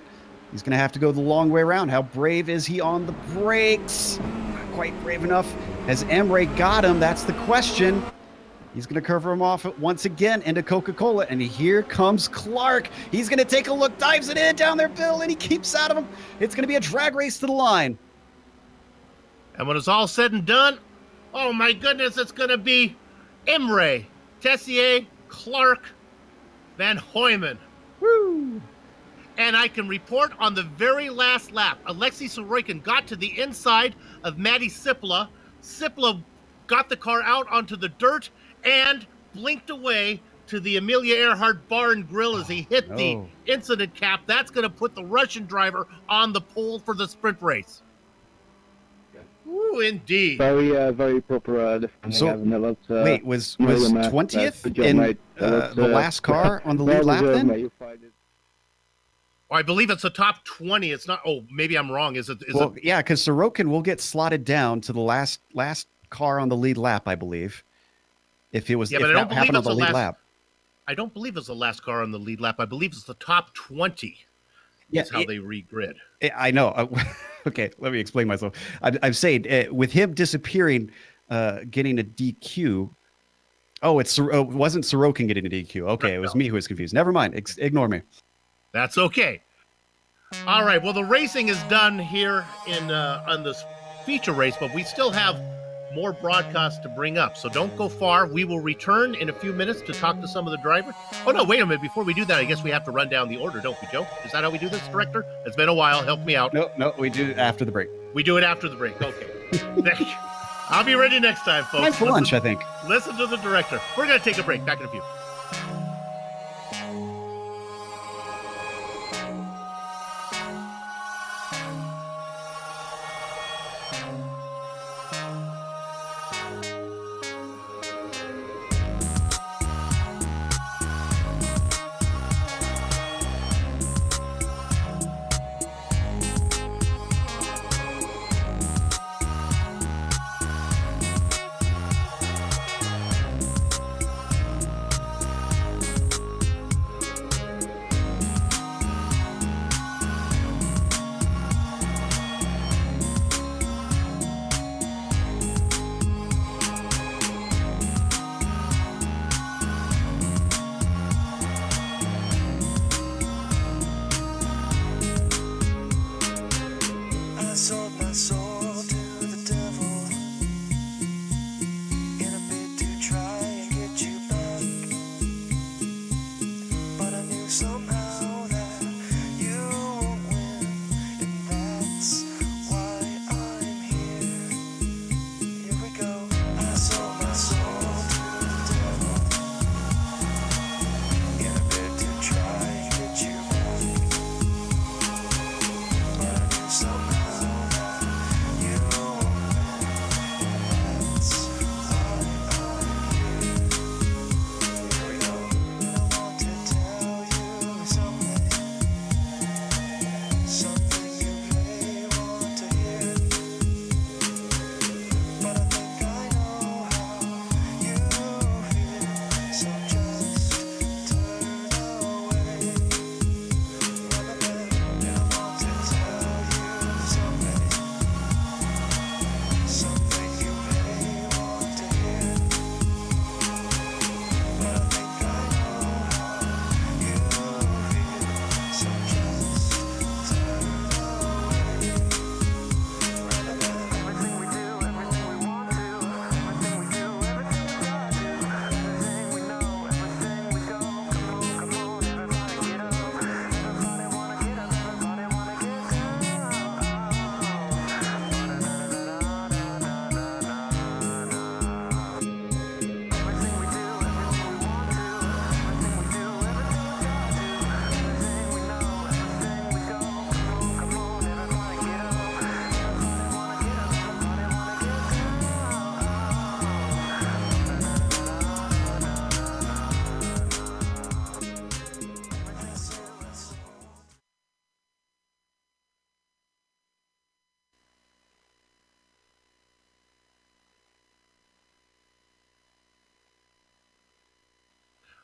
S2: he's going to have to go the long way around. How brave is he on the brakes? Not quite brave enough. Has Emre got him? That's the question. He's going to cover him off once again into Coca-Cola, and here comes Clark. He's going to take a look, dives it in down there, Bill, and he keeps out of him. It's going to be a drag race to the line.
S1: And when it's all said and done, oh my goodness, it's going to be Emre, Tessier, Clark, Van Hooyman.
S2: Woo!
S1: And I can report on the very last lap, Alexei Sorokin got to the inside of Matty Sipla. Sipla got the car out onto the dirt and blinked away to the Amelia Earhart Bar and Grill as he hit the incident cap. That's going to put the Russian driver on the pole for the sprint race. Ooh, indeed.
S5: Very proper
S2: So, wait, was 20th in the last car on the lead lap then?
S1: I believe it's the top 20. It's not. Oh, maybe I'm wrong. Is it?
S2: Yeah, because Sorokin will get slotted down to the last car on the lead lap, I believe. If it was,
S1: yeah,
S2: if that happened on the lead lap.
S1: I don't believe it's the last car on the lead lap. I believe it's the top 20.
S2: Yeah,
S1: that's how they regrid.
S2: I know. Okay, let me explain myself. I'm saying with him disappearing, getting a DQ. Oh, it wasn't Sorokin getting a DQ. Okay, it was me who was confused. Never mind. Ignore me.
S1: That's okay. All right. Well, the racing is done here on this feature race, but we still have more broadcasts to bring up. So don't go far. We will return in a few minutes to talk to some of the drivers. Oh, no, wait a minute. Before we do that, I guess we have to run down the order, don't we, Joe? Is that how we do this, Director? It's been a while. Help me out.
S2: No, we do it after the break.
S1: We do it after the break. Okay. Thank you. I'll be ready next time, folks.
S2: Time for lunch, I think.
S1: Listen to the Director. We're going to take a break. Back in a few.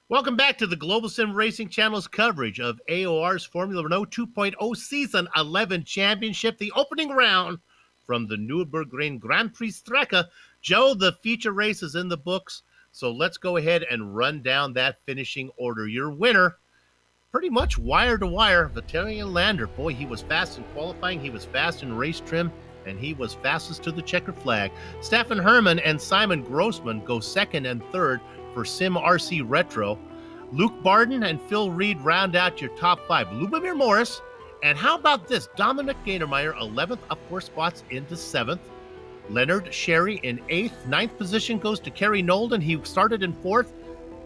S1: Welcome back to the Global Sim Racing Channel's coverage of AOR's Formula Renault 2.0 Season 11 Championship, the opening round from the Nürburgring Grand Prix Strecke. Joe, the feature race is in the books, so let's go ahead and run down that finishing order. Your winner, pretty much wire to wire, Vitalian Lander. Boy, he was fast in qualifying, he was fast in race trim, and he was fastest to the checkered flag. Stefan Herman and Simon Grossman go second and third for SimRC Retro. Luke Barden and Phil Reed round out your top 5. Lubomir Morris, and how about this? Dominic Gainermeyer, 11th, up 4 spots into 7th. Leonard Sherry in 8th. 9th position goes to Kerry Nolden. He started in 4th.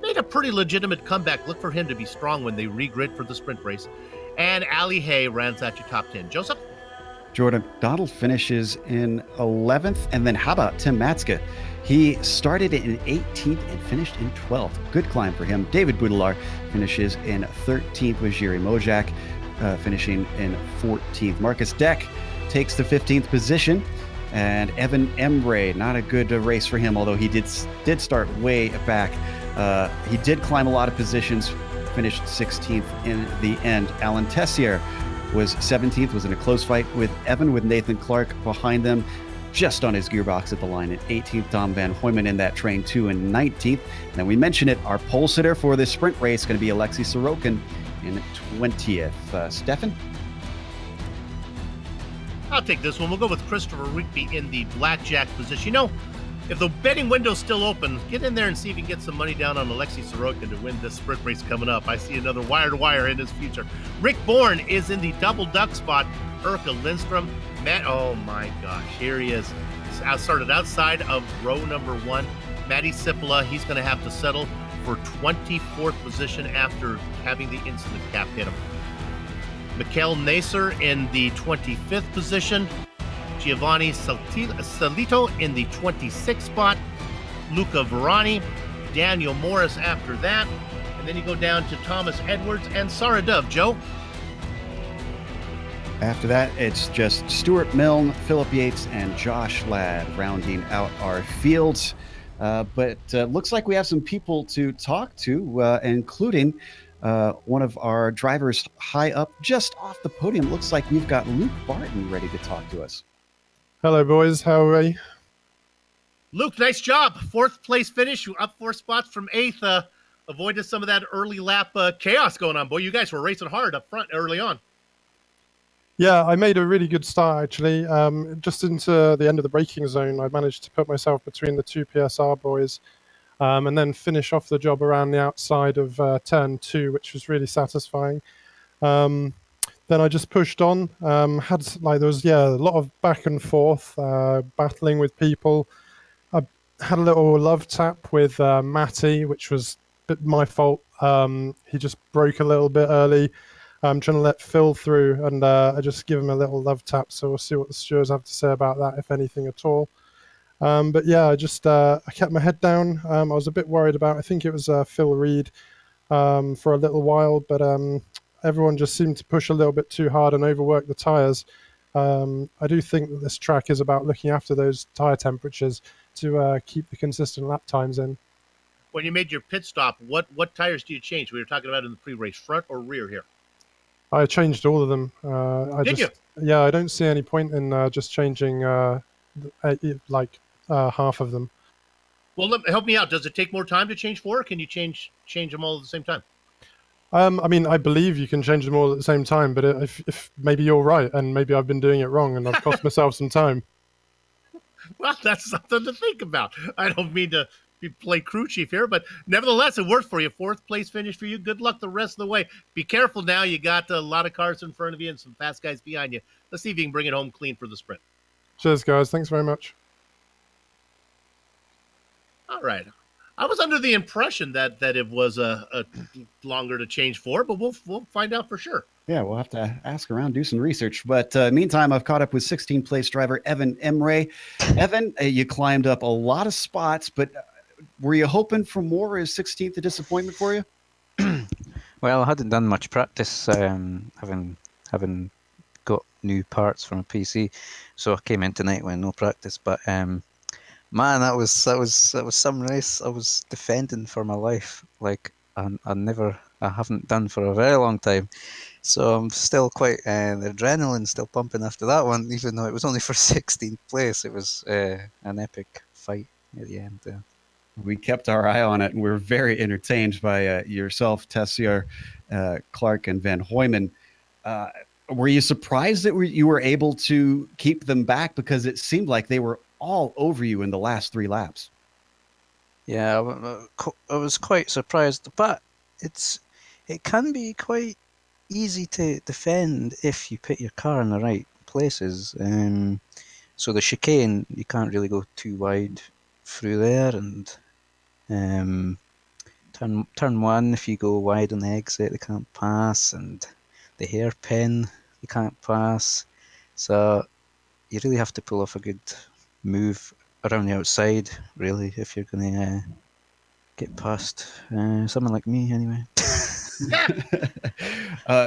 S1: Made a pretty legitimate comeback. Look for him to be strong when they regrid for the sprint race. And Ali Hay rounds out your top 10. Joseph?
S2: Jordan Donald finishes in 11th. And then how about Tim Matska? He started in 18th and finished in 12th. Good climb for him. David Boudelar finishes in 13th with Jiri Mojak, finishing in 14th. Marcus Deck takes the 15th position. And Evan Emre, not a good race for him, although he did start way back. He did climb a lot of positions, finished 16th in the end. Alan Tessier was 17th, was in a close fight with Evan, with Nathan Clark behind them, just on his gearbox at the line. At 18th, Dom Van Hoyman in that train too, in 19th. And then we mentioned it, our pole sitter for this sprint race going to be Alexei Sorokin in 20th. Stefan?
S1: I'll take this one. We'll go with Christopher Rigby in the blackjack position. You know, if the betting window's still open, get in there and see if you can get some money down on Alexei Sorokin to win this sprint race coming up. I see another wire-to-wire in his future. Rick Bourne is in the double duck spot. Urka Lindstrom. Matt, oh my gosh, here he is. Started outside of row number 1. Matty Sipola, he's going to have to settle for 24th position after having the incident cap hit him. Mikhail Nasser in the 25th position. Giovanni Salito in the 26th spot. Luca Verani. Daniel Morris after that. And then you go down to Thomas Edwards and Sarah Dove. Joe?
S2: After that, it's just Stuart Milne, Philip Yates, and Josh Ladd rounding out our fields. But looks like we have some people to talk to, including one of our drivers high up just off the podium. Looks like we've got Luke Barton ready to talk to us.
S5: Hello, boys. How are we?
S1: Luke, nice job. 4th place finish. Up 4 spots from 8th. Avoided some of that early lap chaos going on. Boy, you guys were racing hard up front early on.
S5: Yeah, I made a really good start, actually. Just into the end of the braking zone, I managed to put myself between the 2 PSR boys and then finish off the job around the outside of turn 2, which was really satisfying. Then I just pushed on. There was a lot of back and forth, battling with people. I had a little love tap with Matty, which was a bit my fault. He just broke a little bit early. I'm trying to let Phil through, and I just give him a little love tap. So we'll see what the stewards have to say about that, if anything at all. But yeah, I kept my head down. I was a bit worried about, I think it was Phil Reed for a little while, but everyone just seemed to push a little bit too hard and overwork the tyres. I do think that this track is about looking after those tyre temperatures to keep the consistent lap times in.
S1: When you made your pit stop, what tires do you change? We were talking about in the pre-race, front or rear here?
S5: I changed all of them.
S1: Did you?
S5: Yeah, I don't see any point in just changing half of them.
S1: Well, help me out. Does it take more time to change 4, or can you change them all at the same time?
S5: I mean, I believe you can change them all at the same time, but if maybe you're right, and maybe I've been doing it wrong, and I've cost myself some time.
S1: Well, that's something to think about. I don't mean to play crew chief here, but nevertheless, it worked for you. 4th place finish for you. Good luck the rest of the way. Be careful now. You got a lot of cars in front of you and some fast guys behind you. Let's see if you can bring it home clean for the sprint.
S5: Cheers, guys. Thanks very much.
S1: All right. I was under the impression that it was a longer to change 4, but we'll find out for sure.
S2: Yeah, we'll have to ask around, do some research. But meantime, I've caught up with 16th place driver Evan Emre. Evan, you climbed up a lot of spots, but were you hoping for more? Is 16th a disappointment for you?
S6: Well, I hadn't done much practice, having got new parts from a PC, so I came in tonight with no practice. But man, that was some race. I was defending for my life, like I haven't done for a very long time. So I'm still quite the adrenaline still pumping after that one, even though it was only for 16th place. It was an epic fight at the end there.
S2: We kept our eye on it, and we're very entertained by yourself, Tessier, Clark, and Van Hoyman. Were you surprised that you were able to keep them back? Because it seemed like they were all over you in the last 3 laps.
S6: Yeah, I was quite surprised, but it can be quite easy to defend if you put your car in the right places. So the chicane, you can't really go too wide through there, and turn one, if you go wide on the exit, they can't pass, and the hairpin, you can't pass. So you really have to pull off a good move around the outside, really, if you're going to get past someone like me, anyway.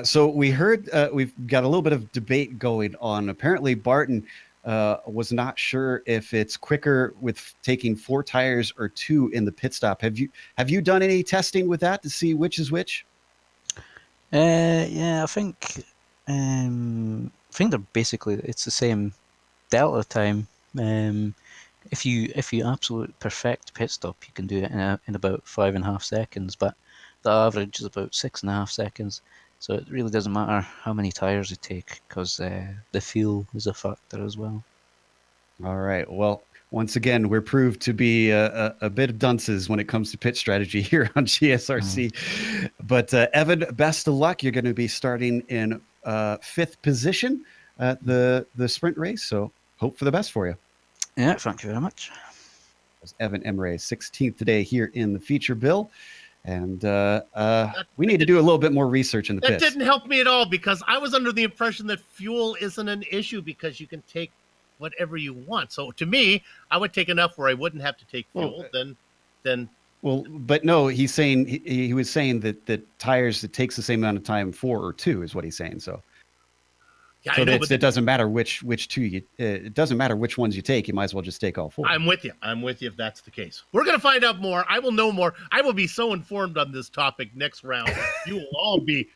S2: So we heard we've got a little bit of debate going on. Apparently, Barton was not sure if it's quicker with taking 4 tires or 2 in the pit stop. Have you done any testing with that to see which is which?
S6: Yeah, I think they're basically, it's the same delta time. If you absolute perfect pit stop, you can do it in about 5.5 seconds, but the average is about 6.5 seconds. So it really doesn't matter how many tires you take, because the fuel is a factor as well.
S2: All right. Well, once again, we're proved to be a bit of dunces when it comes to pit strategy here on GSRC. But Evan, best of luck. You're going to be starting in 5th position at the sprint race. So hope for the best for you.
S6: Yeah, thank you very much.
S2: Evan Emre, 16th today here in the feature, Bill. And we need to do a little bit more research in the pits.
S1: That didn't help me at all, because I was under the impression that fuel isn't an issue because you can take whatever you want. So to me, I would take enough where I wouldn't have to take fuel. Then.
S2: Well, but no, he's saying he was saying that tires, it takes the same amount of time, 4 or 2 is what he's saying. So.
S1: Yeah,
S2: so
S1: I know,
S2: it doesn't matter which 2 you. It doesn't matter which ones you take. You might as well just take all 4.
S1: I'm with you. If that's the case. We're going to find out more. I will know more. I will be so informed on this topic next round. You will all be.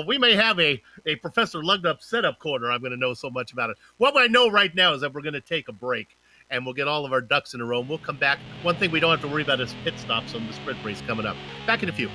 S1: We may have a Professor Lugged Up setup corner. I'm going to know so much about it. What I know right now is that we're going to take a break, and we'll get all of our ducks in a row. And we'll come back. One thing we don't have to worry about is pit stops on the sprint race coming up. Back in a few.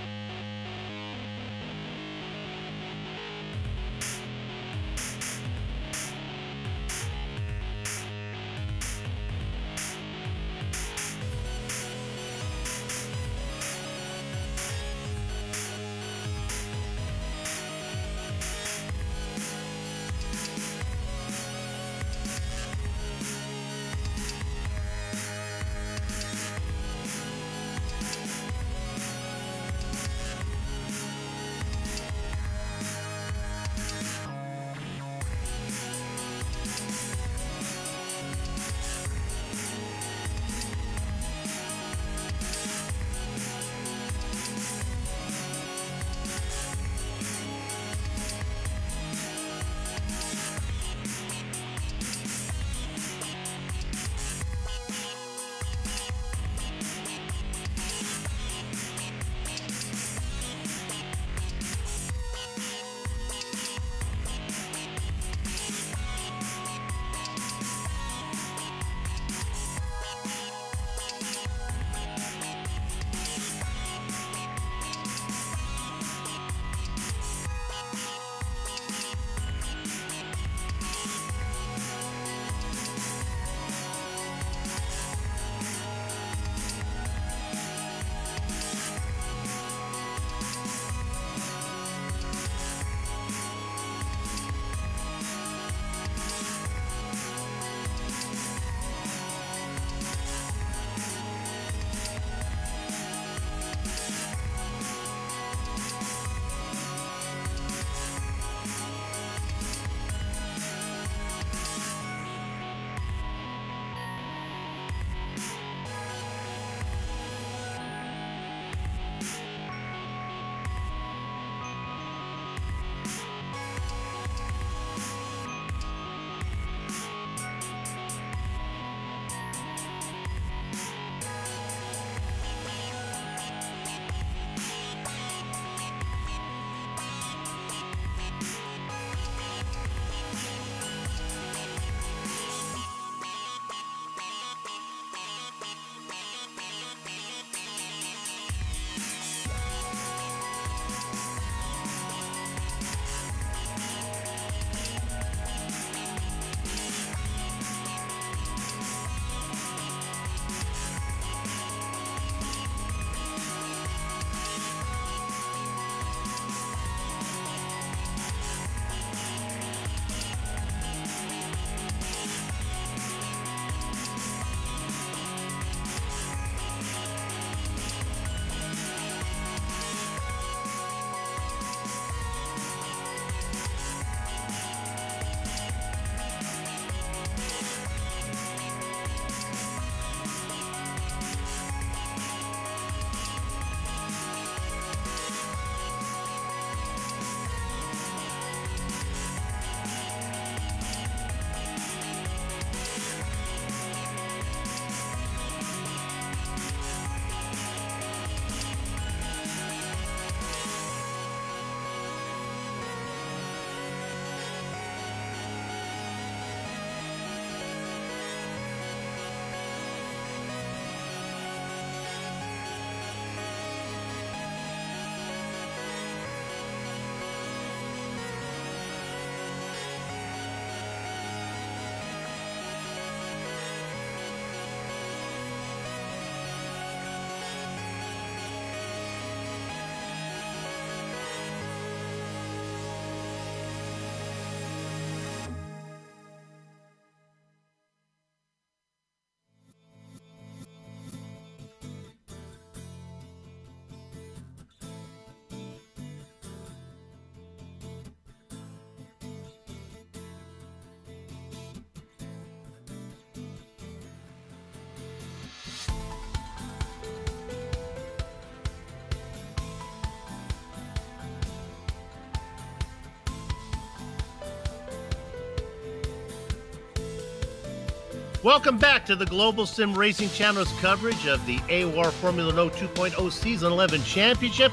S1: Welcome back to the Global Sim Racing Channel's coverage of the AOR Formula Renault 2.0 Season 11 Championship.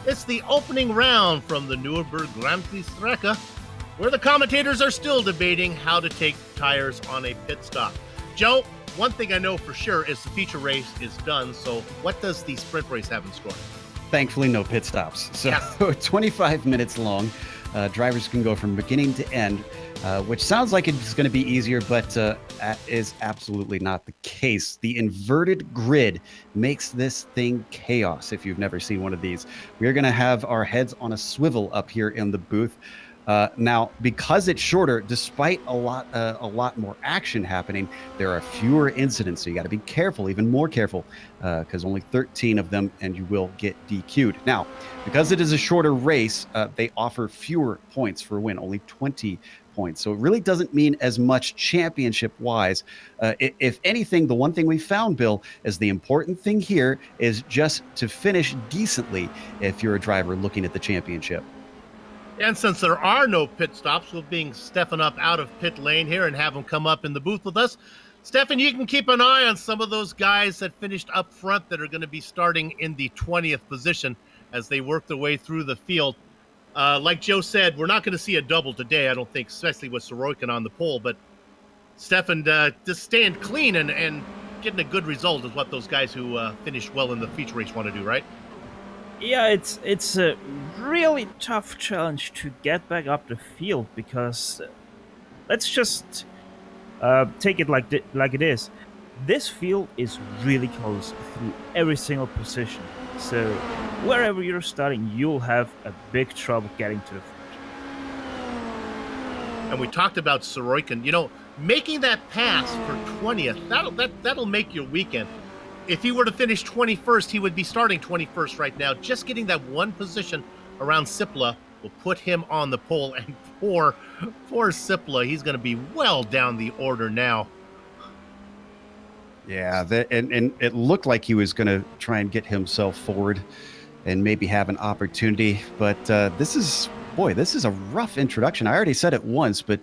S1: It's the opening round from the Nürburgring GP, where the commentators are still debating how to take tires on a pit stop. Joe, one thing I know for sure is the feature race is done, so what does the sprint race have in store?
S2: Thankfully, no pit stops. So yes. 25 minutes long. Drivers can go from beginning to end, which sounds like it's going to be easier, but is absolutely not the case. The inverted grid makes this thing chaos if you've never seen one of these. We're going to have our heads on a swivel up here in the booth. Now, because it's shorter, despite a lot more action happening, there are fewer incidents. So you got to be careful, even more careful, because only 13 of them, and you will get DQ'd. Now, because it is a shorter race, they offer fewer points for a win, only 20 points. So it really doesn't mean as much championship-wise. If anything, the one thing we found, Bill, is the important thing here is just to finish decently if you're a driver looking at the championship.
S1: And since there are no pit stops, we'll bring Stefan up out of pit lane here and have him come up in the booth with us. Stefan, you can keep an eye on some of those guys that finished up front that are going to be starting in the 20th position as they work their way through the field. Like Joe said, we're not going to see a double today, I don't think, especially with Sorokin on the pole. But Stefan, just staying clean and getting a good result is what those guys who finished well in the feature race want to do, right?
S4: Yeah, it's a really tough challenge to get back up the field because let's just take it like it is. This field is really close through every single position. So wherever you're starting, you'll have a big trouble getting to the front.
S1: And we talked about Sorokin. You know, making that pass for 20th, that'll make your weekend. If he were to finish 21st, he would be starting 21st right now. Just getting that one position around Sipla will put him on the pole. And poor Sipla, he's going to be well down the order now.
S2: Yeah, and it looked like he was going to try and get himself forward and maybe have an opportunity. But this is a rough introduction. I already said it once, but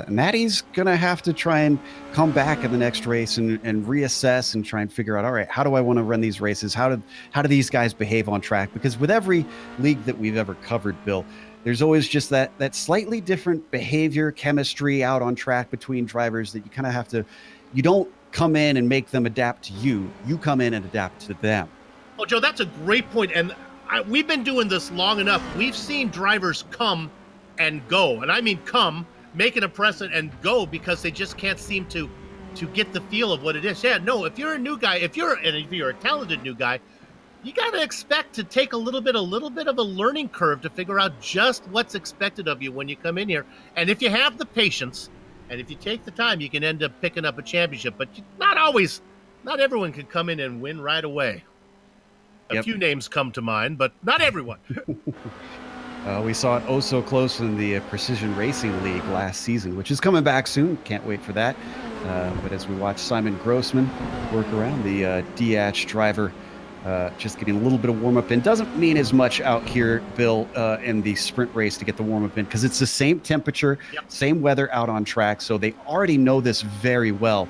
S2: Natty's going to have to try and come back in the next race and reassess and try and figure out, all right, how do I want to run these races? How do these guys behave on track? Because with every league that we've ever covered, Bill, there's always just that slightly different behavior, chemistry out on track between drivers that you kind of have to, you don't come in and make them adapt to you. You come in and adapt to them.
S1: Oh, Joe, that's a great point. And we've been doing this long enough. We've seen drivers come and go. And I mean come, make an impression and go because they just can't seem to get the feel of what it is. Yeah, no, if you're a new guy, if you're a talented new guy, you got to expect to take a little bit of a learning curve to figure out just what's expected of you when you come in here. And if you have the patience and if you take the time, you can end up picking up a championship. But not everyone can come in and win right away. A few names come to mind, but not everyone.
S2: We saw it oh so close in the Precision Racing League last season, which is coming back soon. Can't wait for that. But as we watch Simon Grossman work around, the DH driver, just getting a little bit of warm-up in. Doesn't mean as much out here, Bill, in the sprint race to get the warm-up in, because it's the same temperature, same weather out on track, so they already know this very well.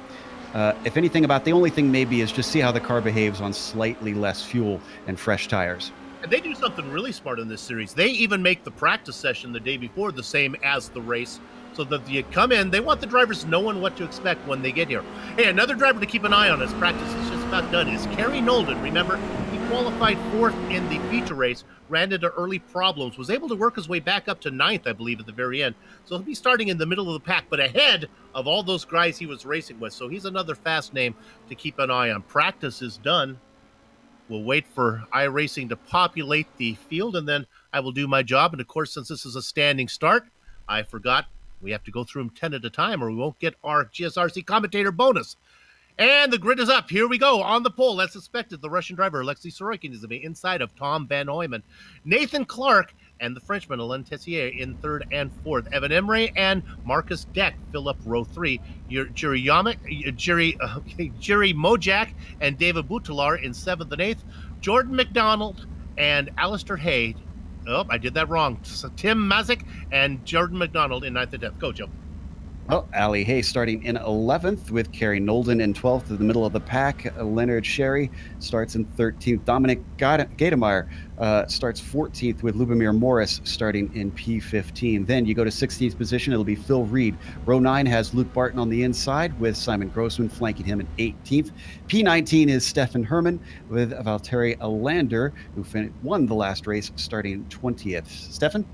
S2: If anything, the only thing maybe is just see how the car behaves on slightly less fuel and fresh tires.
S1: And they do something really smart in this series. They even make the practice session the day before the same as the race, so that you come in, they want the drivers knowing what to expect when they get here. Hey, another driver to keep an eye on as practice is just about done is Kerry Nolden. Remember, he qualified 4th in the feature race, ran into early problems, was able to work his way back up to 9th, I believe, at the very end. So he'll be starting in the middle of the pack, but ahead of all those guys he was racing with. So he's another fast name to keep an eye on. Practice is done. We'll wait for iRacing to populate the field, and then I will do my job. And, of course, since this is a standing start, I forgot we have to go through them 10 at a time or we won't get our GSRC commentator bonus. And the grid is up. Here we go. On the pole, as expected, the Russian driver, Alexei Sorokin, is to be inside of Tom Van Hooyman. Nathan Clark and the Frenchman, Alain Tessier, in 3rd and 4th. Evan Emre and Marcus Deck fill up row 3. Jerry Mojak and David Boutilar in 7th and 8th. Jordan McDonald and Alistair Hay. Oh, I did that wrong. So Tim Mazik and Jordan McDonald in 9th and 10th. Go, Joe.
S2: Well, Ali Hay starting in 11th with Kerry Nolden in 12th in the middle of the pack. Leonard Sherry starts in 13th. Dominic Gatemeyer starts 14th with Lubomir Morris starting in P15. Then you go to 16th position. It'll be Phil Reed. Row 9 has Luke Barton on the inside with Simon Grossman flanking him in 18th. P19 is Stefan Herman with Valtteri Alander, who won the last race starting 20th. Stefan?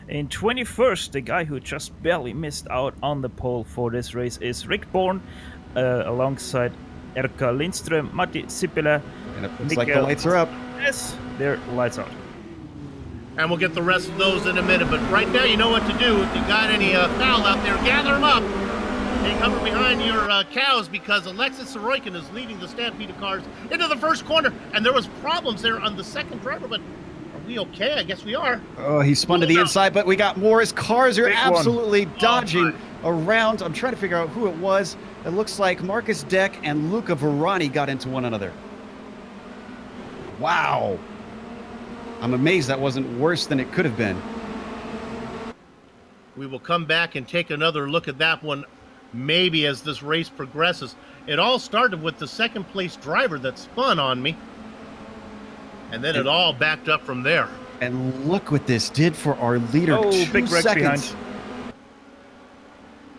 S4: In 21st, the guy who just barely missed out on the pole for this race is Rick Bourne, alongside Erka Lindström, Matti Sipilä.
S2: And it looks like the lights are up.
S4: Yes, they're lights out.
S1: And we'll get the rest of those in a minute. But right now, you know what to do. If you got any foul out there, gather them up. And cover behind your cows, because Alexis Sorokin is leading the stampede of cars into the first corner. And there was problems there on the second driver, but are we okay? I guess we are.
S2: Oh, he spun to the inside, but we got more. His cars are absolutely dodging around. I'm trying to figure out who it was. It looks like Marcus Deck and Luca Verani got into one another. Wow. I'm amazed that wasn't worse than it could have been.
S1: We will come back and take another look at that one, maybe as this race progresses. It all started with the second place driver that spun on me, and then it all backed up from there.
S2: And look what this did for our leader.
S4: Oh,
S2: 2
S4: big wreck
S2: seconds.
S4: behind.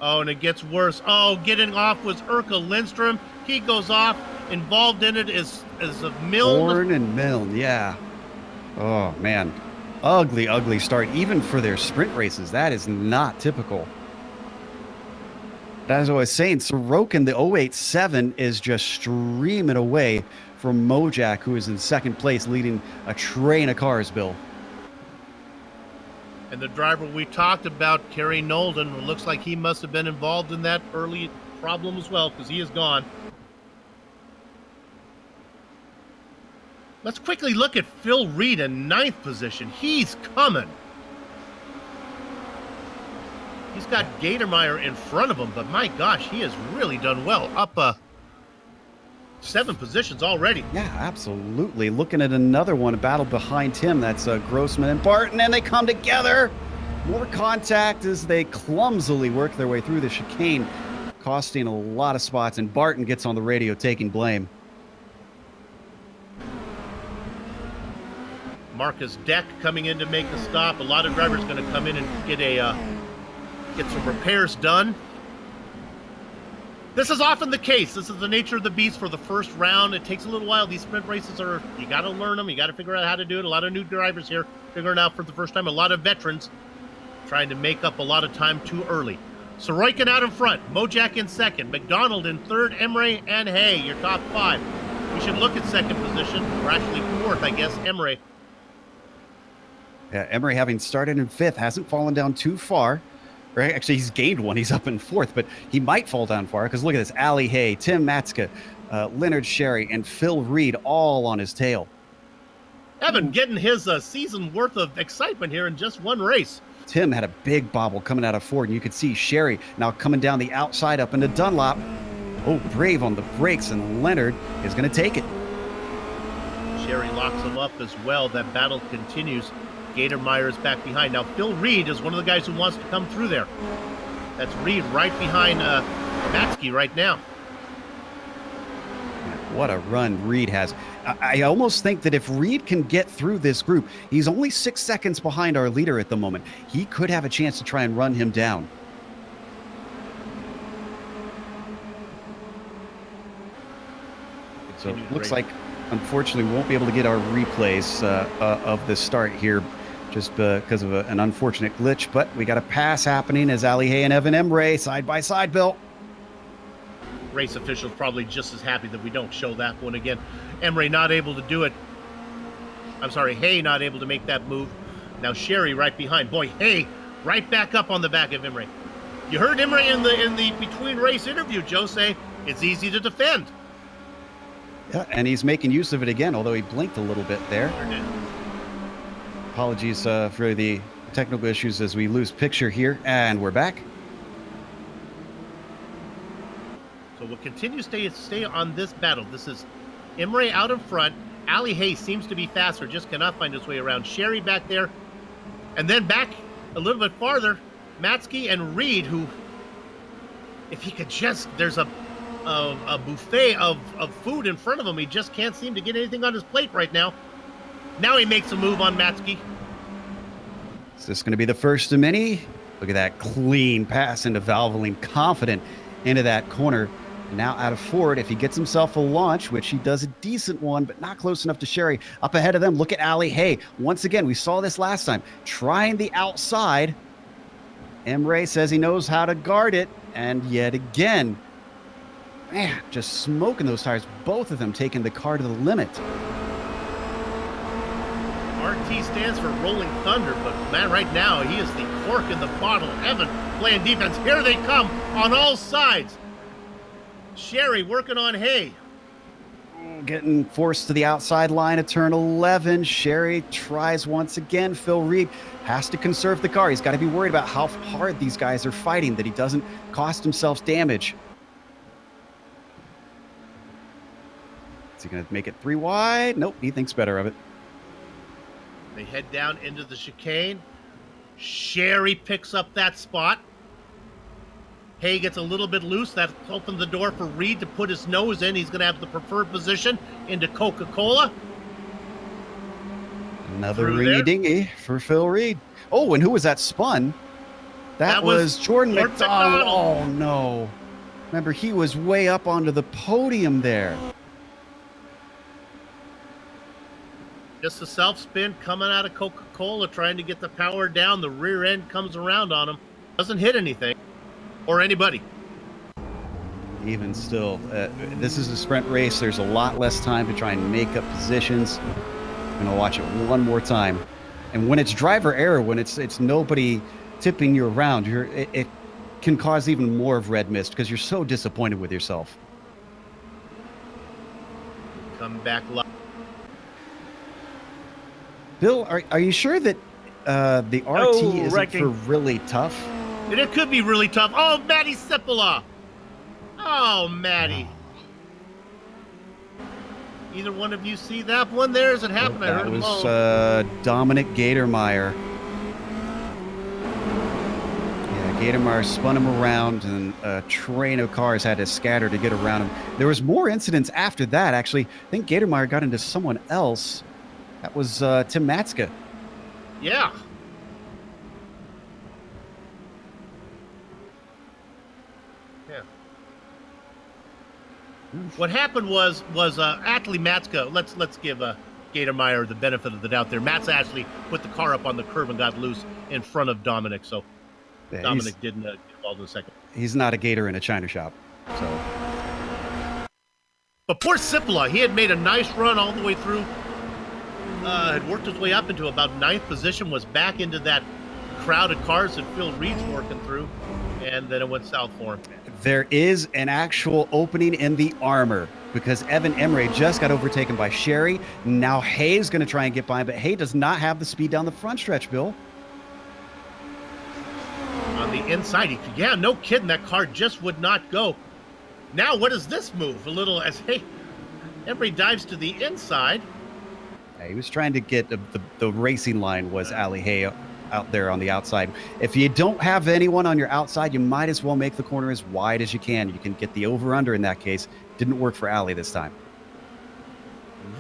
S1: Oh, and it gets worse. Oh, getting off was Erka Lindström. He goes off. Involved in it is a Milne.
S2: Horn and Milne, yeah. Oh, man. Ugly, ugly start, even for their sprint races. That is not typical. As I was saying, Sorokin, the 087, is just streaming away from Mojak, who is in second place, leading a train of cars, Bill.
S1: And the driver we talked about, Kerry Nolden, looks like he must have been involved in that early problem as well, because he is gone. Let's quickly look at Phil Reed in 9th position. He's coming. He's got Gatermeyer in front of him, but my gosh, he has really done well. Up 7 positions already.
S2: Yeah, absolutely. Looking at another one, a battle behind him. That's Grossman and Barton, and they come together. More contact as they clumsily work their way through the chicane, costing a lot of spots, and Barton gets on the radio taking blame.
S1: Marcus Deck coming in to make the stop. A lot of drivers going to come in and get some repairs done. This is often the case. This is the nature of the beast for the first round. It takes a little while. These sprint races you got to learn them. You got to figure out how to do it. A lot of new drivers here figuring it out for the first time. A lot of veterans trying to make up a lot of time too early. Sorokin out in front. Mojak in second. McDonald in third. Emre and Hay, your top 5. We should look at second position, or actually 4th, I guess, Emre.
S2: Yeah, Emery, having started in 5th, hasn't fallen down too far. Right? Actually, he's gained one. He's up in 4th, but he might fall down far, because look at this. Ali Hay, Tim Matska, Leonard Sherry, and Phil Reed all on his tail.
S1: Evan getting his season worth of excitement here in just one race.
S2: Tim had a big bobble coming out of Ford, and you could see Sherry now coming down the outside up into Dunlop. Oh, brave on the brakes, and Leonard is going to take it.
S1: Sherry locks him up as well. That battle continues. Gatermeyer is back behind. Now, Phil Reed is one of the guys who wants to come through there. That's Reed right behind Matsky right now.
S2: What a run Reed has. I almost think that if Reed can get through this group, he's only 6 seconds behind our leader at the moment. He could have a chance to try and run him down. So it looks like, unfortunately, we won't be able to get our replays of the start here, just because of an unfortunate glitch. But we got a pass happening as Ali Hay and Evan Emre side by side, Bill.
S1: Race officials probably just as happy that we don't show that one again. Emre not able to do it. I'm sorry, Hay not able to make that move. Now Sherry right behind. Boy, Hay right back up on the back of Emre. You heard Emre in the between race interview, Joe, say it's easy to defend.
S2: Yeah, and he's making use of it again, although he blinked a little bit there. Apologies for the technical issues as we lose picture here, and we're back.
S1: So we'll continue to stay on this battle. This is Emre out in front. Ali Hay seems to be faster, just cannot find his way around. Sherry back there. And then back a little bit farther, Matsky and Reed, who if he could just, there's a buffet of food in front of him. He just can't seem to get anything on his plate right now. Now he makes a move on Matsky.
S2: Is this going to be the first of many? Look at that clean pass into Valvoline, confident into that corner. And now out of Ford, if he gets himself a launch, which he does a decent one, but not close enough to Sherry. Up ahead of them, look at Ali Hay. Once again, we saw this last time, trying the outside. Emre says he knows how to guard it. And yet again, man, just smoking those tires. Both of them taking the car to the limit.
S1: RT stands for Rolling Thunder, but man, right now, he is the cork in the bottle. Evan playing defense. Here they come on all sides. Sherry working on Hay.
S2: Getting forced to the outside line of turn 11. Sherry tries once again. Phil Reed has to conserve the car. He's got to be worried about how hard these guys are fighting, that he doesn't cost himself damage. Is he going to make it 3 wide? Nope, he thinks better of it.
S1: They head down into the chicane. Sherry picks up that spot. Hay gets a little bit loose. That opened the door for Reed to put his nose in. He's going to have the preferred position into Coca-Cola.
S2: Another ringy-dingy for Phil Reed. Oh, and who was that spun? That was Jordan McDonald. Oh, no. Remember, he was way up onto the podium there.
S1: Just a self-spin coming out of Coca-Cola, trying to get the power down. The rear end comes around on him. Doesn't hit anything or anybody.
S2: Even still, this is a sprint race. There's a lot less time to try and make up positions. I'm going to watch it one more time. And when it's driver error, when it's nobody tipping you around, it can cause even more of red mist because you're so disappointed with yourself.
S1: Come back live.
S2: Bill, are you sure that the RT isn't for really tough?
S1: And it could be really tough. Oh, Matty Cipolla. Oh, Matty. Either one of you see that one there? As it happened, I heard him.
S2: That was Dominic Gatormeyer. Yeah, Gatormeyer spun him around, and a train of cars had to scatter to get around him. There was more incidents after that, actually. I think Gatormeyer got into someone else. That was Tim Matska.
S1: Yeah. Yeah. What happened was actually Matska. Let's give Gatormeyer the benefit of the doubt there. Matska actually put the car up on the curb and got loose in front of Dominic. So yeah, Dominic didn't get involved in a second.
S2: He's not a gator in a china shop. So.
S1: But poor Cipolla, he had made a nice run all the way through. Had worked his way up into about 9th position, was back into that crowded cars that Phil Reed's working through, and then it went south for him.
S2: There is an actual opening in the armor because Evan Emre just got overtaken by Sherry. Now Hay's going to try and get by him, but Hay does not have the speed down the front stretch, Bill.
S1: On the inside, yeah, no kidding, that car just would not go. Now, what is this move? A little as Hay, Emre dives to the inside.
S2: He was trying to get the racing line was Ali Hay out there on the outside. If you don't have anyone on your outside, you might as well make the corner as wide as you can. You can get the over-under in that case. Didn't work for Ali this time.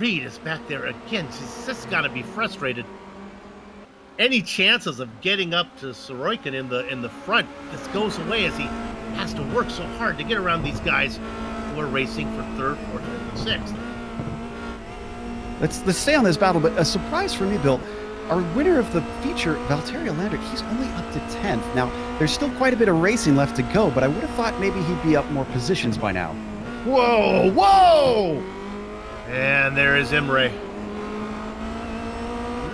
S1: Reed is back there again. She's just got to be frustrated. Any chances of getting up to Sorokin in the front, this goes away as he has to work so hard to get around these guys who are racing for 3rd, 4th, and 6th.
S2: Let's stay on this battle, but a surprise for me, Bill. Our winner of the feature, Valtteri Landert, he's only up to 10th. Now, there's still quite a bit of racing left to go, but I would have thought maybe he'd be up more positions by now. Whoa, whoa!
S1: And there is Emre.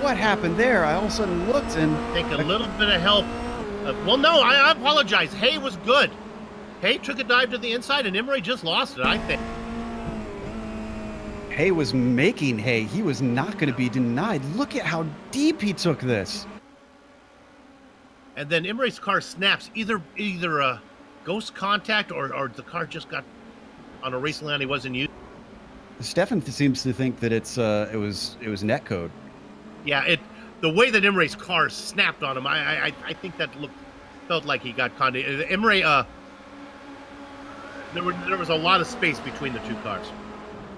S2: What happened there? I all of a sudden looked and...
S1: I think a little bit of help. Well, no, I apologize. Hay was good. Hay took a dive to the inside, and Emre just lost it, I think.
S2: Hay was making hay. He was not going to be denied. Look at how deep he took this.
S1: And then Imre's car snaps. Either a ghost contact or the car just got on a racing line he wasn't using.
S2: Stefan seems to think that it was netcode.
S1: Yeah, the way that Imre's car snapped on him, I think that felt like he got contact. Imre There was a lot of space between the two cars.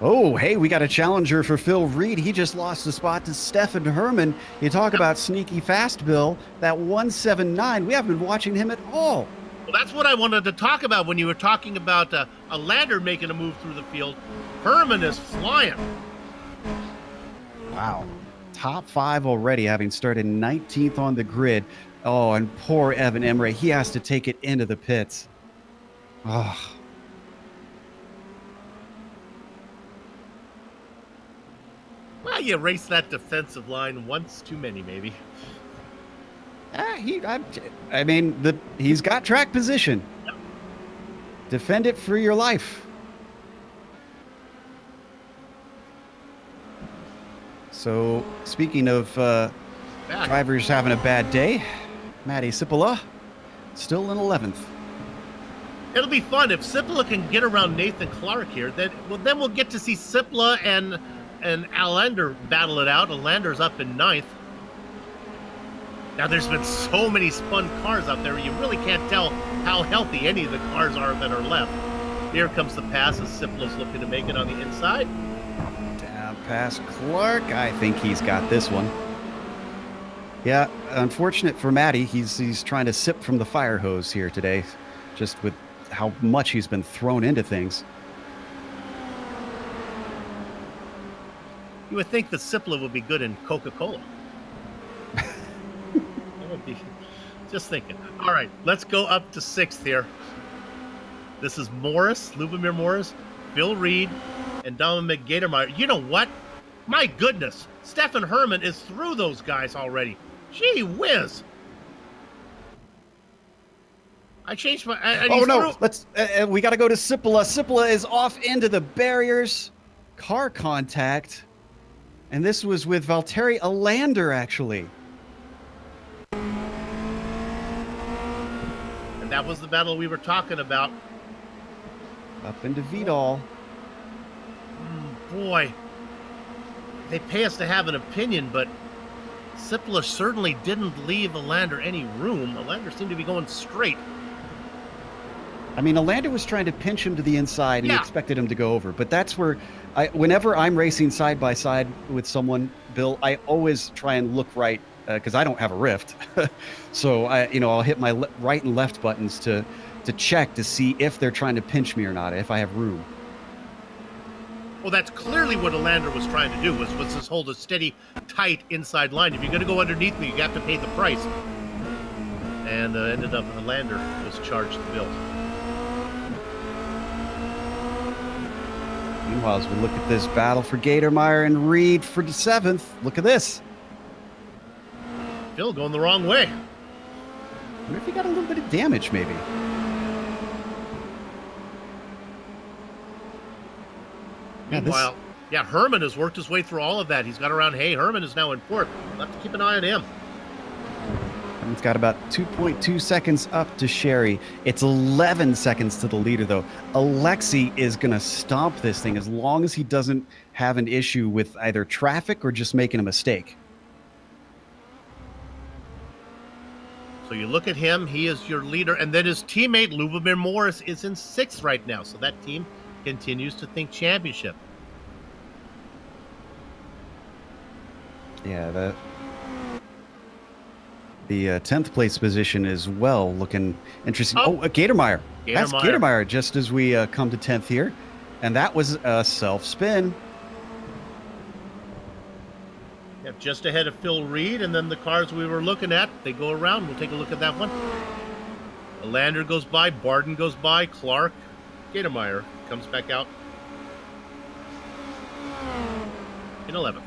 S2: Oh, hey, we got a challenger for Phil Reed. He just lost a spot to Stefan Herman. You talk about sneaky fast, Bill. That 179, we haven't been watching him at all.
S1: Well, that's what I wanted to talk about when you were talking about a Lander making a move through the field. Herman is flying.
S2: Wow. Top 5 already, having started 19th on the grid. Oh, and poor Evan Emre. He has to take it into the pits. Oh.
S1: Well, you raced that defensive line once too many, maybe.
S2: I mean, he's got track position.
S1: Yep.
S2: Defend it for your life. So, speaking of drivers having a bad day, Matty Sipola still in 11th.
S1: It'll be fun if Sipola can get around Nathan Clark here. Then we'll get to see Sipola and Alander battle it out. Alander's up in 9th. Now, there's been so many spun cars out there, you really can't tell how healthy any of the cars are that are left. Here comes the pass as Sipola's looking to make it on the inside.
S2: Down past Clark. I think he's got this one. Yeah, unfortunate for Matty. He's trying to sip from the fire hose here today, just with how much he's been thrown into things.
S1: You would think that Sipola would be good in Coca-Cola. Just thinking. All right, let's go up to 6th here. This is Morris, Lubomir Morris, Phil Reed, and Dominic Gatermeyer. You know what? My goodness, Stefan Herman is through those guys already. Gee whiz! I changed my.
S2: Oh no! Let's. We got to go to Sipola. Sipola is off into the barriers. Car contact, and this was with Valtteri Alander actually.
S1: That was the battle we were talking about.
S2: Up into Vidal.
S1: Boy, they pay us to have an opinion, but Sipola certainly didn't leave Alander any room. Alander seemed to be going straight.
S2: I mean, Alander was trying to pinch him to the inside and he expected him to go over. But that's where, whenever I'm racing side by side with someone, Bill, I always try and look right. Because I don't have a rift, so I'll hit my right and left buttons to check to see if they're trying to pinch me or not, if I have room.
S1: Well, that's clearly what Alander was trying to do, was just hold a steady, tight inside line. If you're going to go underneath me, you have to pay the price. And ended up Alander was charged the bill.
S2: Meanwhile, as we look at this battle for Gatermeyer and Reed for the 7th, look at this.
S1: Phil going the wrong way.
S2: I wonder if he got a little bit of damage, maybe.
S1: Meanwhile, Herman has worked his way through all of that. He's got around Hay. Herman is now in 4th. We'll have to keep an eye on him.
S2: Herman's got about 2.2 seconds up to Sherry. It's 11 seconds to the leader, though. Alexei is going to stomp this thing as long as he doesn't have an issue with either traffic or just making a mistake.
S1: So you look at him, he is your leader, and then his teammate, Lubomir Morris, is in 6th right now. So that team continues to think championship.
S2: Yeah, the 10th place position as well, looking interesting. Oh, Gatermeyer. That's Gatermeyer, just as we come to 10th here. And that was a self-spin.
S1: Yep, just ahead of Phil Reed, and then the cars we were looking at, they go around. We'll take a look at that one. Alander goes by, Barden goes by, Clark, Gatermeyer comes back out in 11th.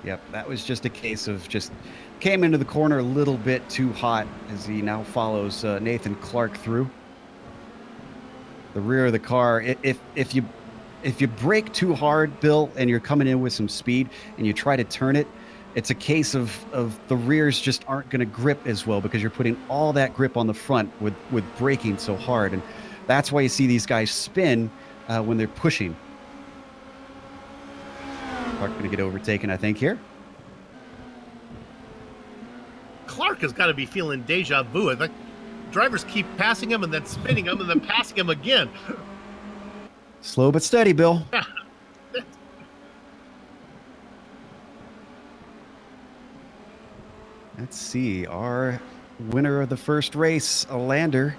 S2: Yep, that was just a case of just came into the corner a little bit too hot as he now follows Nathan Clark through. The rear of the car, if you brake too hard, Bill, and you're coming in with some speed and you try to turn it, it's a case of the rears just aren't going to grip as well because you're putting all that grip on the front with braking so hard. And that's why you see these guys spin when they're pushing. Clark going to get overtaken, I think, here.
S1: Clark has got to be feeling deja vu. I think drivers keep passing him and then spinning him and then passing him again.
S2: Slow but steady, Bill.
S1: Yeah.
S2: Let's see. Our winner of the first race, Alander,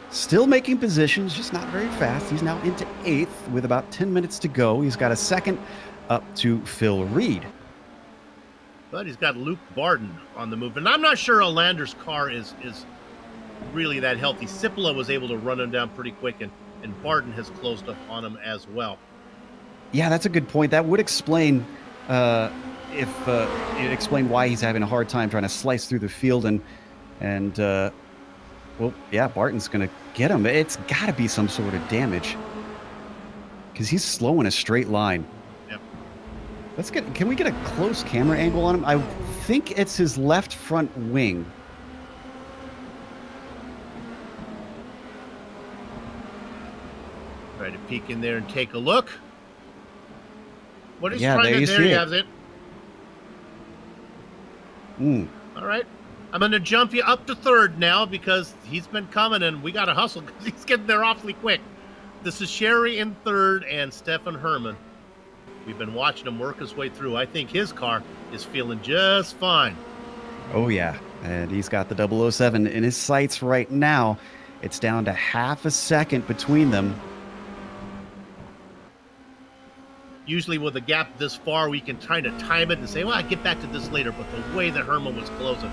S2: still making positions, just not very fast. He's now into 8th with about 10 minutes to go. He's got a second up to Phil Reed.
S1: But he's got Luke Barden on the move. And I'm not sure Alander's car is really that healthy. Cipolla was able to run him down pretty quick, and Barden has closed up on him as well.
S2: Yeah, that's a good point. That would explain it explained why he's having a hard time trying to slice through the field, and well, yeah, Barton's gonna get him. It's got to be some sort of damage because he's slow in a straight line. Yep. Can we get a close camera angle on him? I think it's his left front wing.
S1: Try to peek in there and take a look. What is
S2: Yeah,
S1: trying
S2: there
S1: to
S2: you
S1: there
S2: see
S1: he
S2: it.
S1: has it. All right. I'm going to jump you up to 3rd now because he's been coming and we got to hustle because he's getting there awfully quick. This is Sherry in 3rd and Stefan Herman. We've been watching him work his way through. I think his car is feeling just fine.
S2: Oh, yeah. And he's got the 007 in his sights right now. It's down to half a second between them.
S1: Usually with a gap this far, we can try to time it and say, well, I'll get back to this later. But the way that Herman was closing,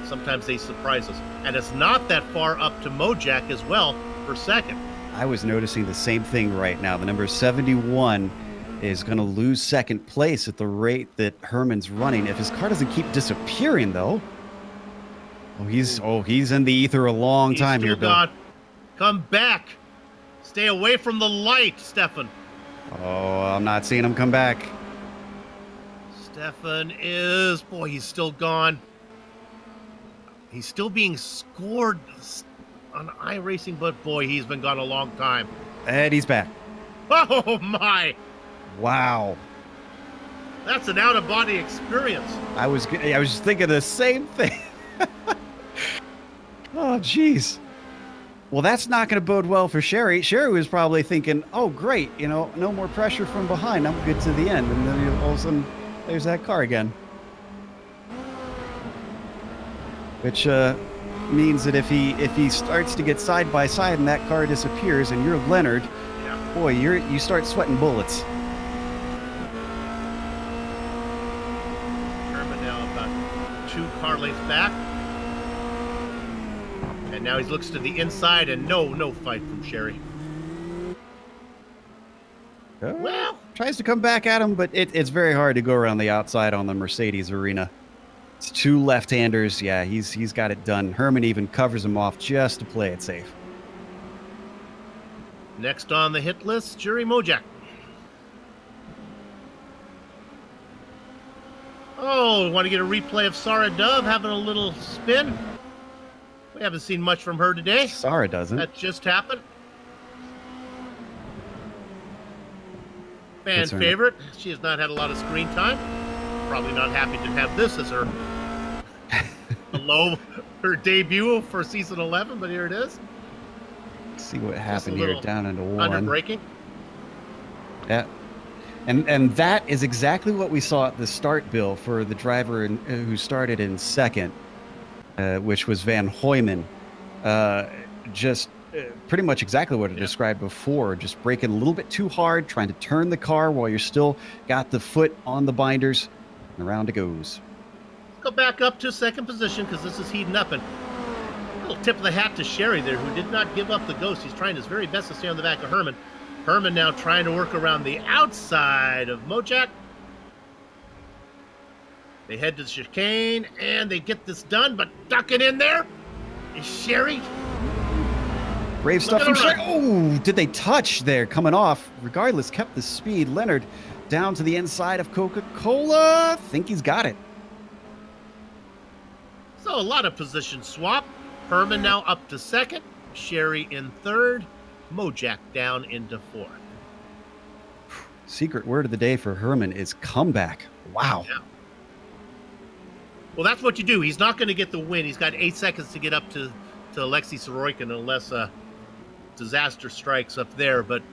S1: sometimes they surprise us. And it's not that far up to Mojack as well for 2nd.
S2: I was noticing the same thing right now. The number 71 is going to lose 2nd place at the rate that Herman's running. If his car doesn't keep disappearing, though. He's in the ether a long time here, Bill.
S1: Gone. Come back. Stay away from the light, Stefan.
S2: Oh, I'm not seeing him come back.
S1: Stefan is... Boy, he's still gone. He's still being scored on iRacing, but boy, he's been gone a long time.
S2: And he's back.
S1: Oh, my.
S2: Wow.
S1: That's an out-of-body experience.
S2: I was just thinking the same thing. Oh, jeez. Well, that's not going to bode well for Sherry. Sherry was probably thinking, oh, great, no more pressure from behind. I'm good to the end. And then all of a sudden, there's that car again. Which means that if he starts to get side by side and that car disappears and you're Leonard,
S1: yeah.
S2: Boy, you start sweating bullets.
S1: Herman now about 2 car lengths back. And now he looks to the inside and no fight from Sherry. Well,
S2: Tries to come back at him, but it's very hard to go around the outside on the Mercedes arena. It's 2 left-handers. Yeah, he's got it done. Herman even covers him off just to play it safe.
S1: next on the hit list, Jerry Mojack. Oh, want to get a replay of Sarah Dove having a little spin? We haven't seen much from her today.
S2: Sarah doesn't.
S1: That just happened. Fan favorite. She has not had a lot of screen time. Probably not happy to have this as her her debut for season 11, but here it is.
S2: Let's see what happened here down into 1.
S1: Under braking.
S2: Yeah. And that is exactly what we saw at the start, Bill, for the driver who started in second, which was Van Hoyman. Pretty much exactly what I described before, just braking a little bit too hard, trying to turn the car while you're still got the foot on the binders, and around it goes.
S1: Let's go back up to second position because this is heating up. And a little tip of the hat to Sherry there, who did not give up the ghost. He's trying his very best to stay on the back of Herman. Herman now trying to work around the outside of Mojack. They head to the chicane, and they get this done, but ducking in there is Sherry.
S2: Brave stuff from Sherry. Oh, did they touch there coming off? Regardless, kept the speed. Leonard down to the inside of Coca-Cola. Think he's got it.
S1: So a lot of position swap. Herman now up to second. Sherry in third. Mojack down into fourth.
S2: Secret word of the day for Herman is comeback. Wow.
S1: Yeah. Well, that's what you do. He's not going to get the win. He's got 8 seconds to get up to to Alexei Sorokin unless disaster strikes up there, but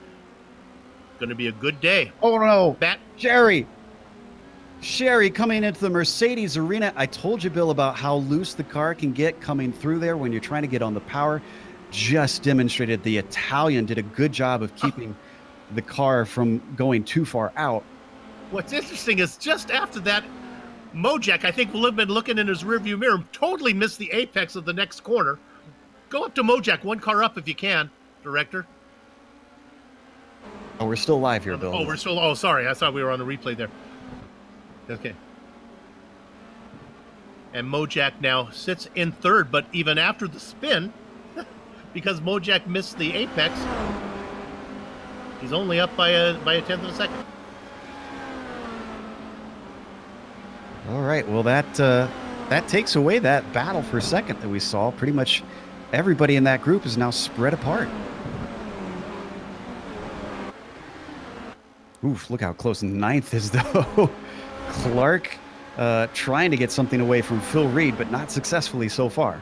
S1: going to be a good day.
S2: Oh no,
S1: Bat
S2: Sherry coming into the Mercedes arena. I told you, Bill, about how loose the car can get coming through there when you're trying to get on the power. Just demonstrated the Italian did a good job of keeping the car from going too far out.
S1: What's interesting is just after that, Mojak, I think, will have been looking in his rearview mirror, totally missed the apex of the next corner. Go up to Mojak, one car up if you can, Director.
S2: Oh, we're still live here, Bill.
S1: Oh, we're still. Oh, sorry. I thought we were on the replay there. Okay. And Mojak now sits in third, but even after the spin, because Mojak missed the apex, he's only up by a tenth of a second.
S2: All right. Well, that takes away that battle for second that we saw. Pretty much everybody in that group is now spread apart. Oof, look how close ninth is, though. Clark trying to get something away from Phil Reed, but not successfully so far.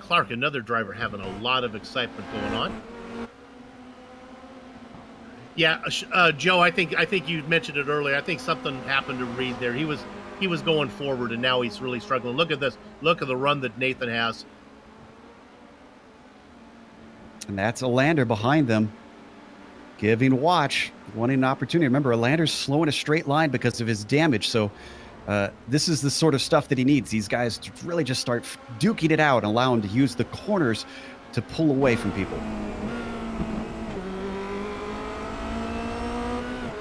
S1: Clark, another driver, having a lot of excitement going on. Yeah, Joe, I think you mentioned it earlier. I think something happened to Reed there. He was going forward, and now he's really struggling. Look at this. Look at the run that Nathan has.
S2: And that's Alander behind them, giving Watch wanting an opportunity. Remember, Alander's slow in a straight line because of his damage, so this is the sort of stuff that he needs. These guys to really just start duking it out and allow him to use the corners to pull away from people.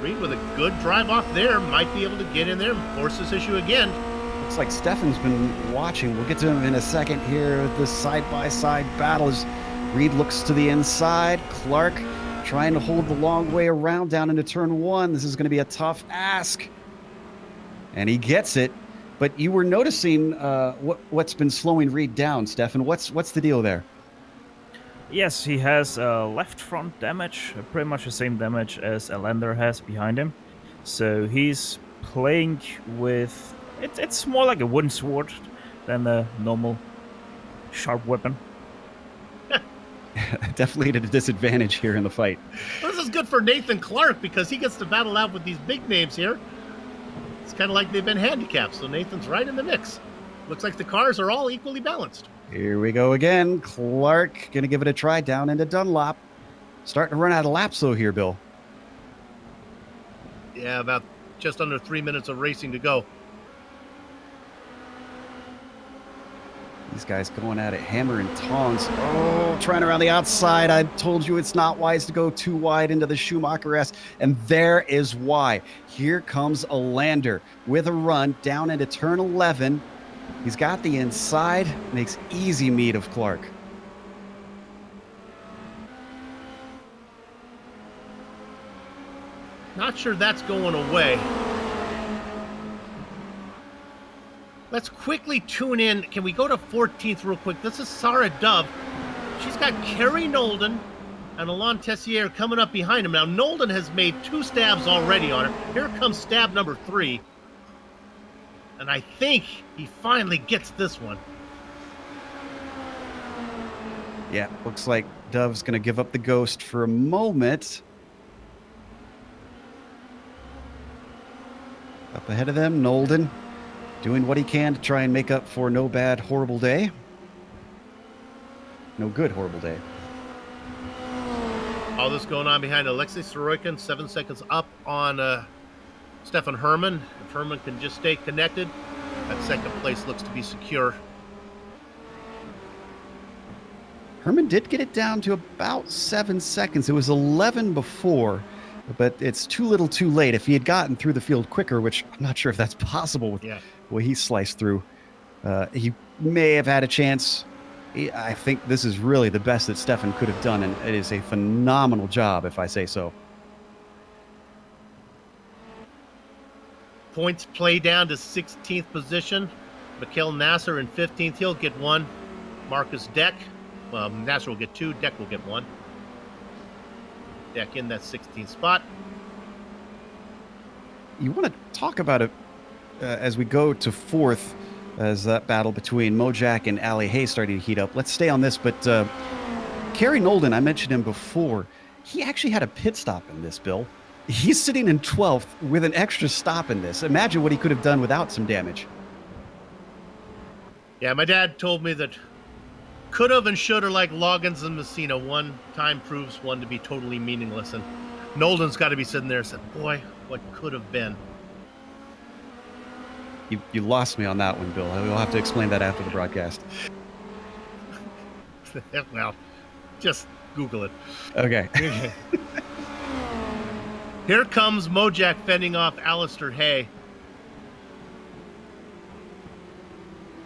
S1: Reed with a good drive off there might be able to get in there and force this issue again.
S2: Looks like Stefan's been watching. We'll get to him in a second here. This side-by-side battle as Reed looks to the inside. Clark trying to hold the long way around down into turn one. This is going to be a tough ask. And he gets it. But you were noticing what's been slowing Reed down, Stefan. What's the deal there?
S4: Yes, he has left front damage, pretty much the same damage as Alander has behind him. So he's playing with... It's more like a wooden sword than a normal sharp weapon.
S2: Definitely at a disadvantage here in the fight.
S1: This is good for Nathan Clark because he gets to battle out with these big names here. It's kind of like they've been handicapped, so Nathan's right in the mix. Looks like the cars are all equally balanced.
S2: Here we go again. Clark going to give it a try down into Dunlop. Starting to run out of laps, though, here, Bill.
S1: Yeah, about just under 3 minutes of racing to go.
S2: These guys going at it, hammer and tongs. Oh, trying around the outside. I told you it's not wise to go too wide into the Schumacher-esque, and there is why. Here comes Alander with a run down into turn 11. He's got the inside, makes easy meat of Clark.
S1: Not sure that's going away. Let's quickly tune in. Can we go to 14th real quick? This is Sarah Dove. She's got Kerry Nolden and Alain Tessier coming up behind him. Now, Nolden has made 2 stabs already on her. Here comes stab number 3. And I think he finally gets this one.
S2: Yeah, looks like Dove's going to give up the ghost for a moment. Up ahead of them, Nolden doing what he can to try and make up for no bad, horrible day. No good, horrible day.
S1: All this going on behind Alexei Sorokin, 7 seconds up on Stefan Herman. If Herman can just stay connected, that second place looks to be secure.
S2: Herman did get it down to about 7 seconds. It was 11 before, but it's too little too late. If he had gotten through the field quicker, which I'm not sure if that's possible with the way he sliced through, he may have had a chance. I think this is really the best that Stefan could have done, and it is a phenomenal job, if I say so.
S1: Points play down to 16th position. Mikhail Nasser in 15th. He'll get 1. Marcus Deck. Nasser will get 2. Deck will get 1. Deck in that 16th spot.
S2: You want to talk about it as we go to 4th. as that battle between Mojack and Ali Hay starting to heat up. Let's stay on this, but Kerry Nolden, I mentioned him before. He actually had a pit stop in this, Bill. He's sitting in 12th with an extra stop in this. Imagine what he could have done without some damage.
S1: Yeah, my dad told me that could have and should are like Loggins and Messina. One time proves one to be totally meaningless. And Nolden's got to be sitting there and said, boy, what could have been.
S2: You lost me on that one, Bill. We'll have to explain that after the broadcast.
S1: Well, just Google it.
S2: Okay.
S1: Here comes Mojack fending off Alistair Hay.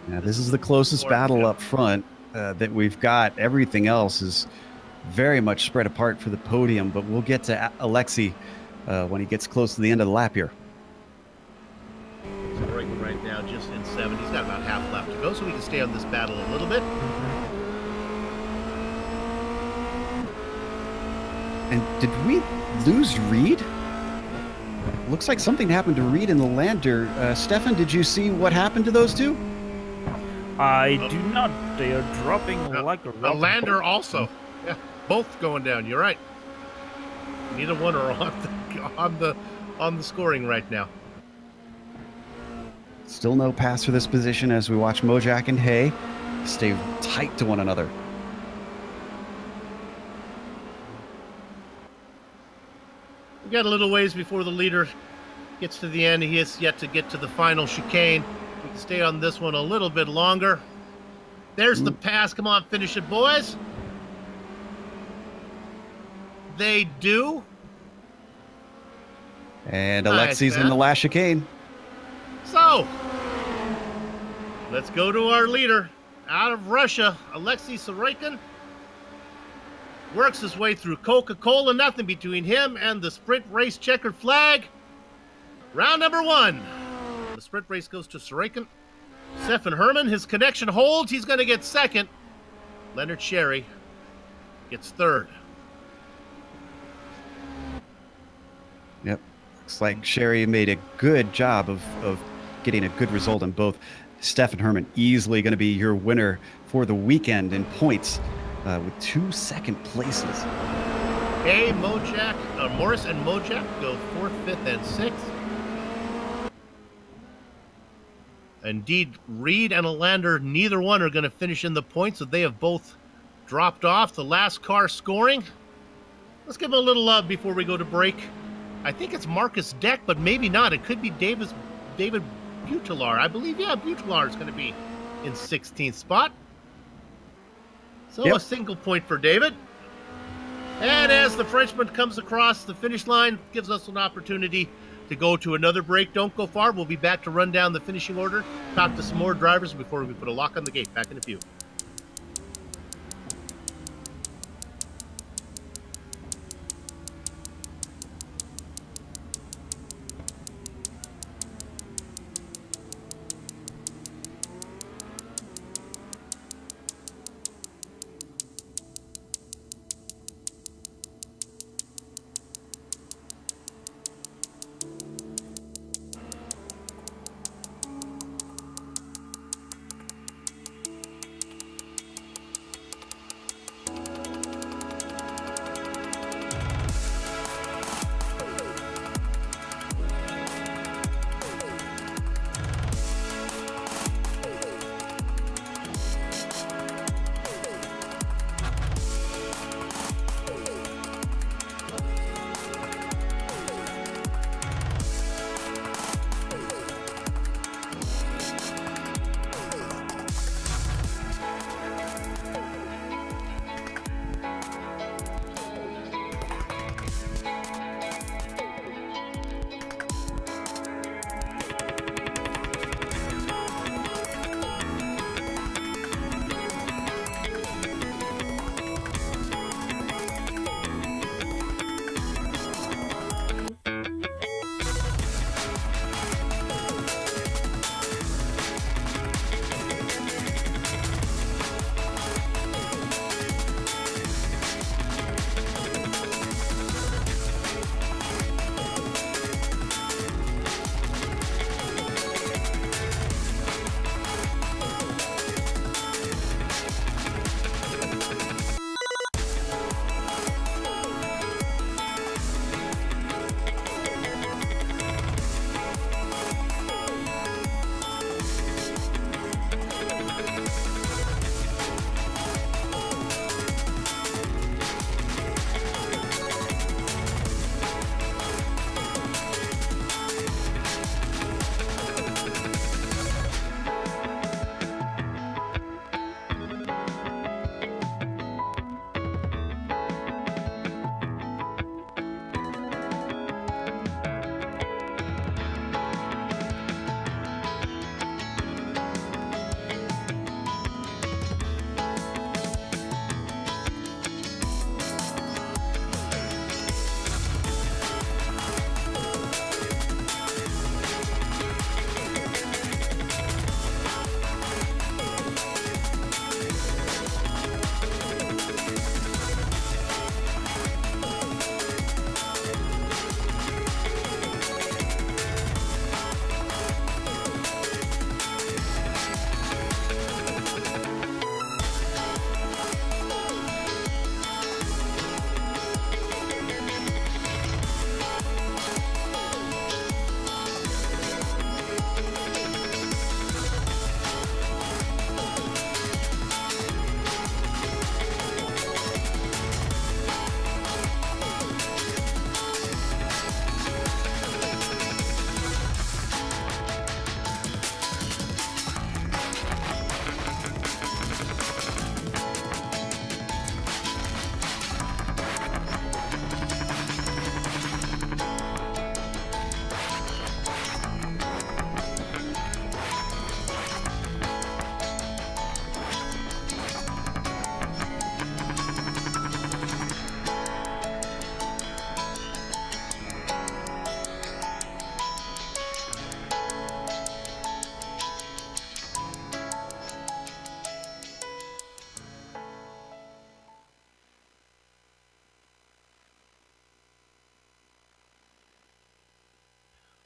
S2: Now, this is the closest battle up front that we've got. Everything else is very much spread apart for the podium, but we'll get to Alexei when he gets close to the end of the lap here.
S1: Right now, just in 7. He's got about half lap to go, so we can stay on this battle a little bit.
S2: And did we lose Reed? Looks like something happened to Reed in the lander. Stefan, did you see what happened to those two?
S4: I do not. They are dropping like a rock.
S1: A lander also. Yeah, both going down. You're right. Neither one are on the scoring right now.
S2: Still no pass for this position as we watch Mojack and Hay stay tight to one another.
S1: We got a little ways before the leader gets to the end. He has yet to get to the final chicane. We can stay on this one a little bit longer. There's the pass. Come on, finish it, boys. They do.
S2: And Alexei's in the last chicane.
S1: So, let's go to our leader out of Russia, Alexei Sorokin. Works his way through Coca-Cola, nothing between him and the sprint race checkered flag. Round number 1. The sprint race goes to Sorokin. Stefan Herman, his connection holds. He's going to get second. Leonard Sherry gets third.
S2: Yep. Looks like Sherry made a good job of getting a good result in both. Stefan Herman easily going to be your winner for the weekend in points with 2 second places.
S1: Hey, Morris and Mojack go 4th, 5th, and 6th. Indeed, Reed and Alander, neither one are going to finish in the points, so they have both dropped off. The last car scoring. Let's give him a little love before we go to break. I think it's Marcus Deck, but maybe not. It could be David Butilar. I believe, yeah, Butilar is going to be in 16th spot. So
S2: yep.
S1: A single point for David. And as the Frenchman comes across the finish line, gives us an opportunity to go to another break. Don't go far. We'll be back to run down the finishing order, talk to some more drivers before we put a lock on the gate. Back in a few.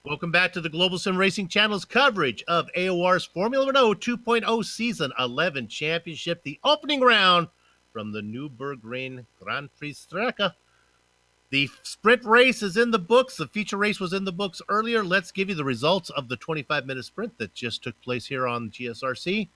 S1: Welcome back to the Global Sim Racing Channel's coverage of AOR's Formula Renault 2.0 Season 11 Championship, the opening round from the Nürburgring Grand Prix Strecke. The sprint race is in the books. The feature race was in the books earlier. Let's give you the results of the 25-minute sprint that just took place here on GSRC.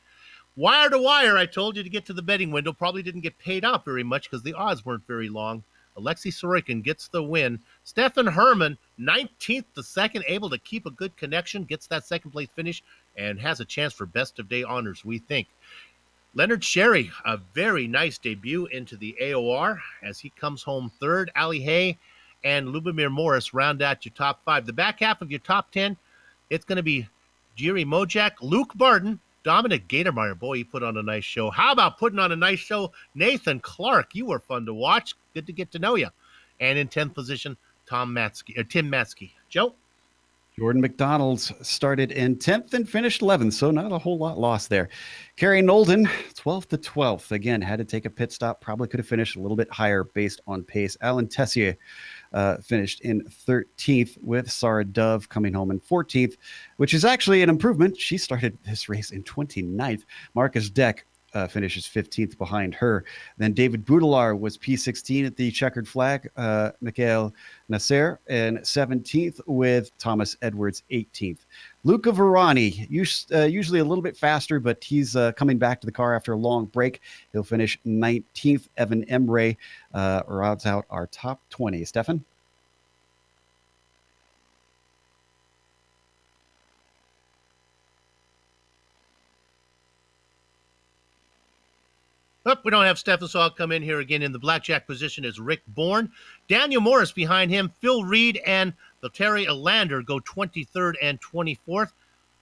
S1: Wire to wire, I told you to get to the betting window. Probably didn't get paid out very much because the odds weren't very long. Alexei Sorokin gets the win. Stefan Herman, 19th to second, able to keep a good connection, gets that second-place finish, and has a chance for best-of-day honors, we think. Leonard Sherry, a very nice debut into the AOR as he comes home third. Ali Hay and Lubomir Morris round out your top 5. The back half of your top 10, it's going to be Jiri Mojak, Luke Barton, Dominic Gatormeyer. Boy, he put on a nice show. How about putting on a nice show? Nathan Clark, you were fun to watch. Good to get to know you. And in 10th position, Tim Matzke. Joe?
S2: Jordan McDonald's started in 10th and finished 11th, so not a whole lot lost there. Kerry Nolden, 12th to 12th. Again, had to take a pit stop. Probably could have finished a little bit higher based on pace. Alan Tessier finished in 13th with Sarah Dove coming home in 14th, which is actually an improvement. She started this race in 29th. Marcus Deck finishes 15th behind her. Then David Boudelar was P16 at the checkered flag. Mikhail Nasser in 17th with Thomas Edwards 18th. Luca Verani, usually a little bit faster, but he's coming back to the car after a long break. He'll finish 19th. Evan Emre rounds out our top 20. Stefan?
S1: Oh, we don't have Stefan, so I'll come in here again. In the blackjack position is Rick Bourne. Daniel Morris behind him. Phil Reed and Valtteri Alander go 23rd and 24th.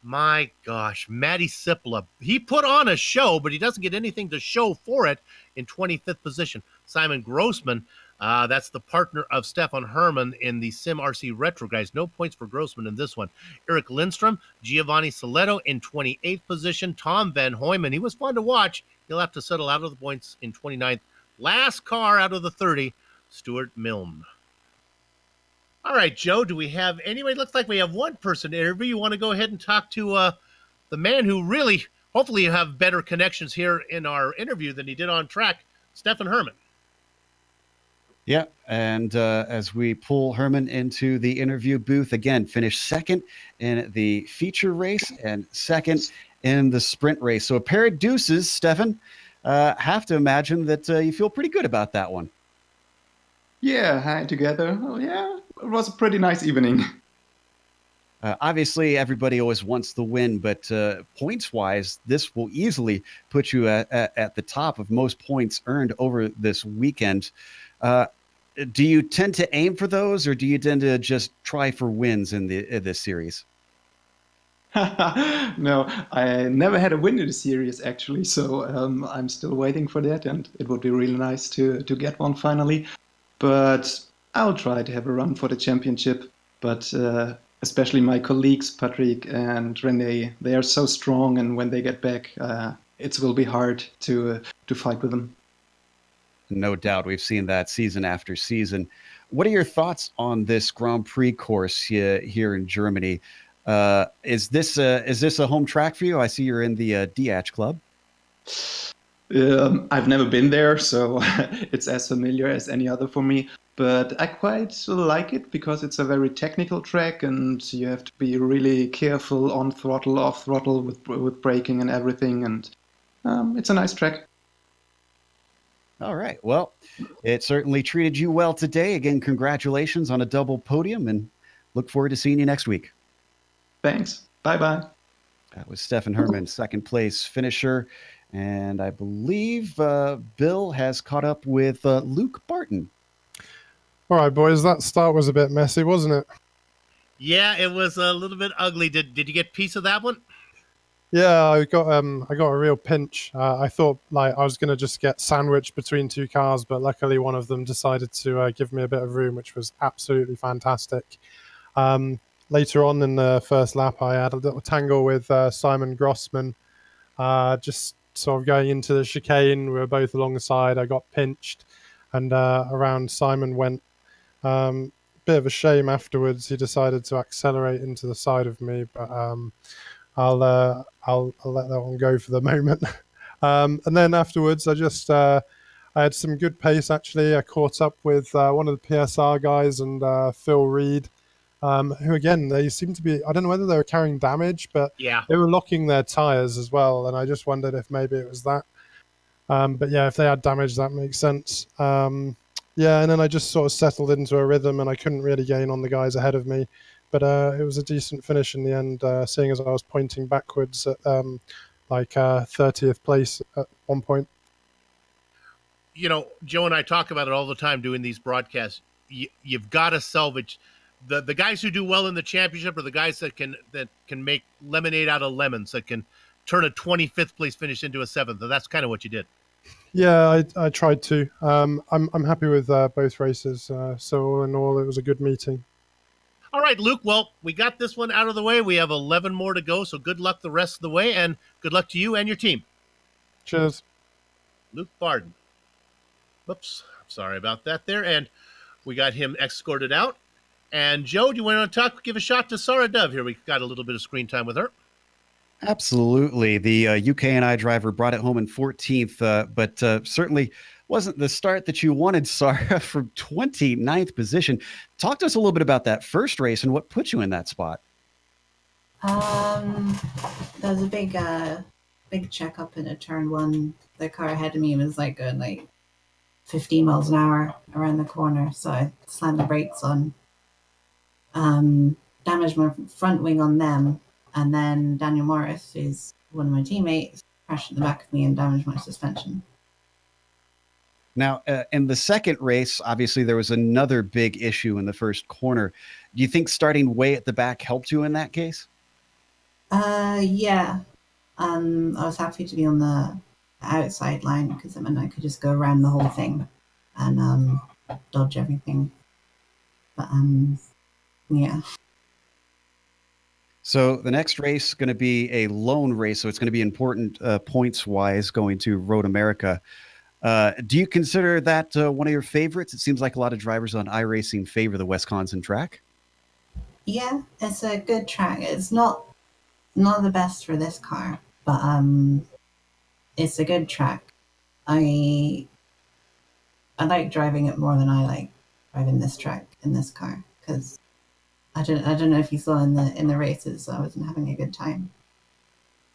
S1: My gosh, Matty Sipla. He put on a show, but he doesn't get anything to show for it in 25th position. Simon Grossman, that's the partner of Stefan Herman in the SimRC Retro guys. No points for Grossman in this one. Eric Lindstrom, Giovanni Soletto in 28th position. Tom Van Hoyman, he was fun to watch. He'll have to settle out of the points in 29th. Last car out of the 30, Stuart Milne. All right, Joe, do we have anybody? Looks like we have one person to interview. You want to go ahead and talk to the man who really, hopefully you have better connections here in our interview than he did on track, Stefan Herman.
S2: Yeah, and as we pull Herman into the interview booth, again, finished second in the feature race and second in the sprint race. So a pair of deuces, Stefan. Have to imagine that you feel pretty good about that one.
S7: Yeah, hi together. Oh, yeah, it was a pretty nice evening.
S2: Obviously, everybody always wants the win, but points-wise, this will easily put you at the top of most points earned over this weekend. Do you tend to aim for those, or do you tend to just try for wins in this series?
S7: No, I never had a win in the series, actually, so I'm still waiting for that, and it would be really nice to get one finally. But I'll try to have a run for the championship. But especially my colleagues, Patrick and Rene, they are so strong, and when they get back, it will be hard to fight with them.
S2: No doubt. We've seen that season after season. What are your thoughts on this Grand Prix course here in Germany? Is this a home track for you? I see you're in the DH club.
S7: I've never been there, so it's as familiar as any other for me. But I quite like it because it's a very technical track, and you have to be really careful on throttle, off throttle with braking and everything. And it's a nice track.
S2: All right. Well, it certainly treated you well today. Again, congratulations on a double podium, and look forward to seeing you next week.
S7: Thanks. Bye-bye.
S2: That was Stefan Herman, second place finisher. And I believe Bill has caught up with Luke Barton.
S5: All right, boys, that start was a bit messy, wasn't it?
S1: Yeah, it was a little bit ugly. Did you get a piece of that one?
S5: Yeah, I got a real pinch. I thought like I was going to just get sandwiched between two cars, but luckily one of them decided to give me a bit of room, which was absolutely fantastic. Later on in the first lap, I had a little tangle with Simon Grossman, just sort of going into the chicane. We were both alongside. I got pinched, and around Simon went. Bill bit of a shame afterwards. He decided to accelerate into the side of me, but I'll let that one go for the moment. And then afterwards, I had some good pace, actually. I caught up with one of the PSR guys and Phil Reed, who, again, they seem to be, I don't know whether they were carrying damage, but
S1: Yeah.
S5: they were locking their tires as well. And I just wondered if maybe it was that. But yeah, if they had damage, that makes sense. Yeah, and then I just sort of settled into a rhythm, and I couldn't really gain on the guys ahead of me. But it was a decent finish in the end, seeing as I was pointing backwards at 30th place at one point.
S1: You know, Joe and I talk about it all the time doing these broadcasts. You've got to salvage the guys who do well in the championship are the guys that can make lemonade out of lemons, that can turn a 25th place finish into a 7th. And that's kind of what you did.
S5: Yeah, I tried to. I'm happy with both races. So all in all, it was a good meeting.
S1: All right, Luke. Well, we got this one out of the way. We have 11 more to go. So good luck the rest of the way, and good luck to you and your team.
S5: Cheers.
S1: Luke Barden. Whoops. Sorry about that there. And we got him escorted out. And Joe, do you want to give a shot to Sarah Dove here? We've got a little bit of screen time with her.
S2: Absolutely. The UKNI driver brought it home in 14th, but certainly wasn't the start that you wanted, Sarah, from 29th position. Talk to us a little bit about that first race and what put you in that spot.
S8: There was a big checkup in a turn one. The car ahead of me was going 15 miles an hour around the corner, so I slammed the brakes on. Damaged my front wing on them. And then Daniel Morris, who's one of my teammates, crashed in the back of me and damaged my suspension.
S2: Now, in the second race, obviously there was another big issue in the first corner. Do you think starting way at the back helped you in that case?
S8: Yeah. I was happy to be on the outside line because it meant I could just go around the whole thing and dodge everything. But yeah.
S2: So the next race is going to be a lone race, so it's going to be important points-wise going to Road America. Do you consider that one of your favorites? It seems like a lot of drivers on iRacing favor the Wisconsin track.
S8: Yeah, it's a good track. It's not the best for this car, but it's a good track. I like driving it more than I like driving this track in this car because I don't know if you saw in the races, I wasn't having a good time.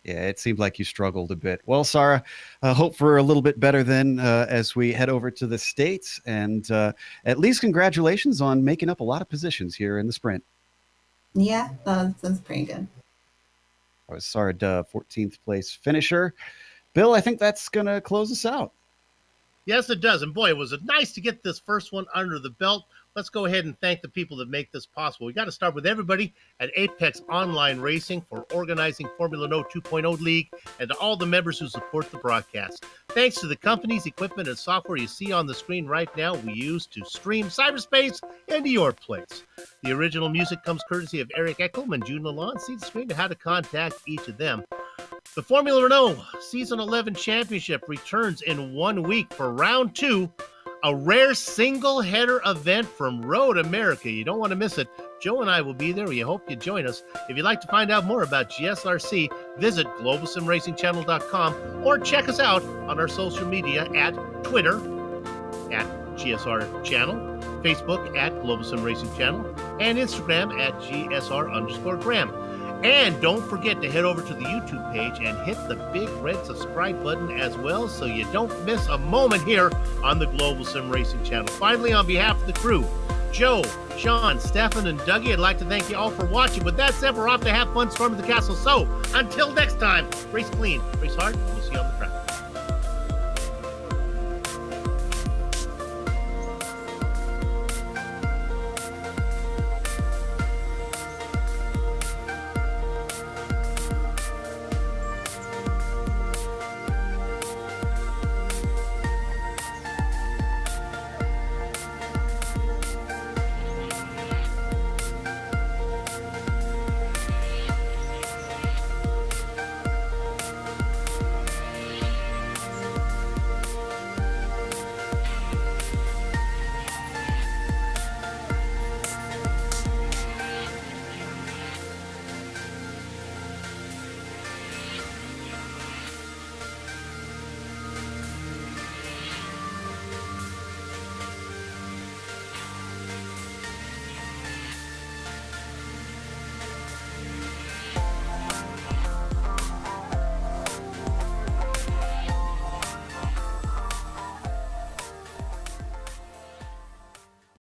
S2: Yeah, it seemed like you struggled a bit. Well, Sarah, hope for a little bit better then as we head over to the States. And at least congratulations on making up a lot of positions here in the sprint.
S8: Yeah, that's pretty good.
S2: That was Sarah Dove, 14th place finisher. Bill, I think that's going to close us out.
S1: Yes, it does. And boy, was it nice to get this first one under the belt. Let's go ahead and thank the people that make this possible. We got to start with everybody at Apex Online Racing for organizing Formula Renault 2.0 League and to all the members who support the broadcast. Thanks to the companies, equipment, and software you see on the screen right now we use to stream cyberspace into your place. The original music comes courtesy of Eric Eckelman and June Lalonde. See the screen to how to contact each of them. The Formula Renault Season 11 Championship returns in 1 week for round 2. A rare single-header event from Road America. You don't want to miss it. Joe and I will be there. We hope you join us. If you'd like to find out more about GSRC, visit globalsimracingchannel.com or check us out on our social media at Twitter at GSR Channel, Facebook at Global Sim Racing Channel, and Instagram at GSR_Graham. And don't forget to head over to the YouTube page and hit the big red subscribe button as well so you don't miss a moment here on the Global Sim Racing Channel. Finally, on behalf of the crew, Joe, Sean, Stefan, and Dougie, I'd like to thank you all for watching. With that said, we're off to have fun storming the castle. So, until next time, race clean, race hard, and we'll see you on the track.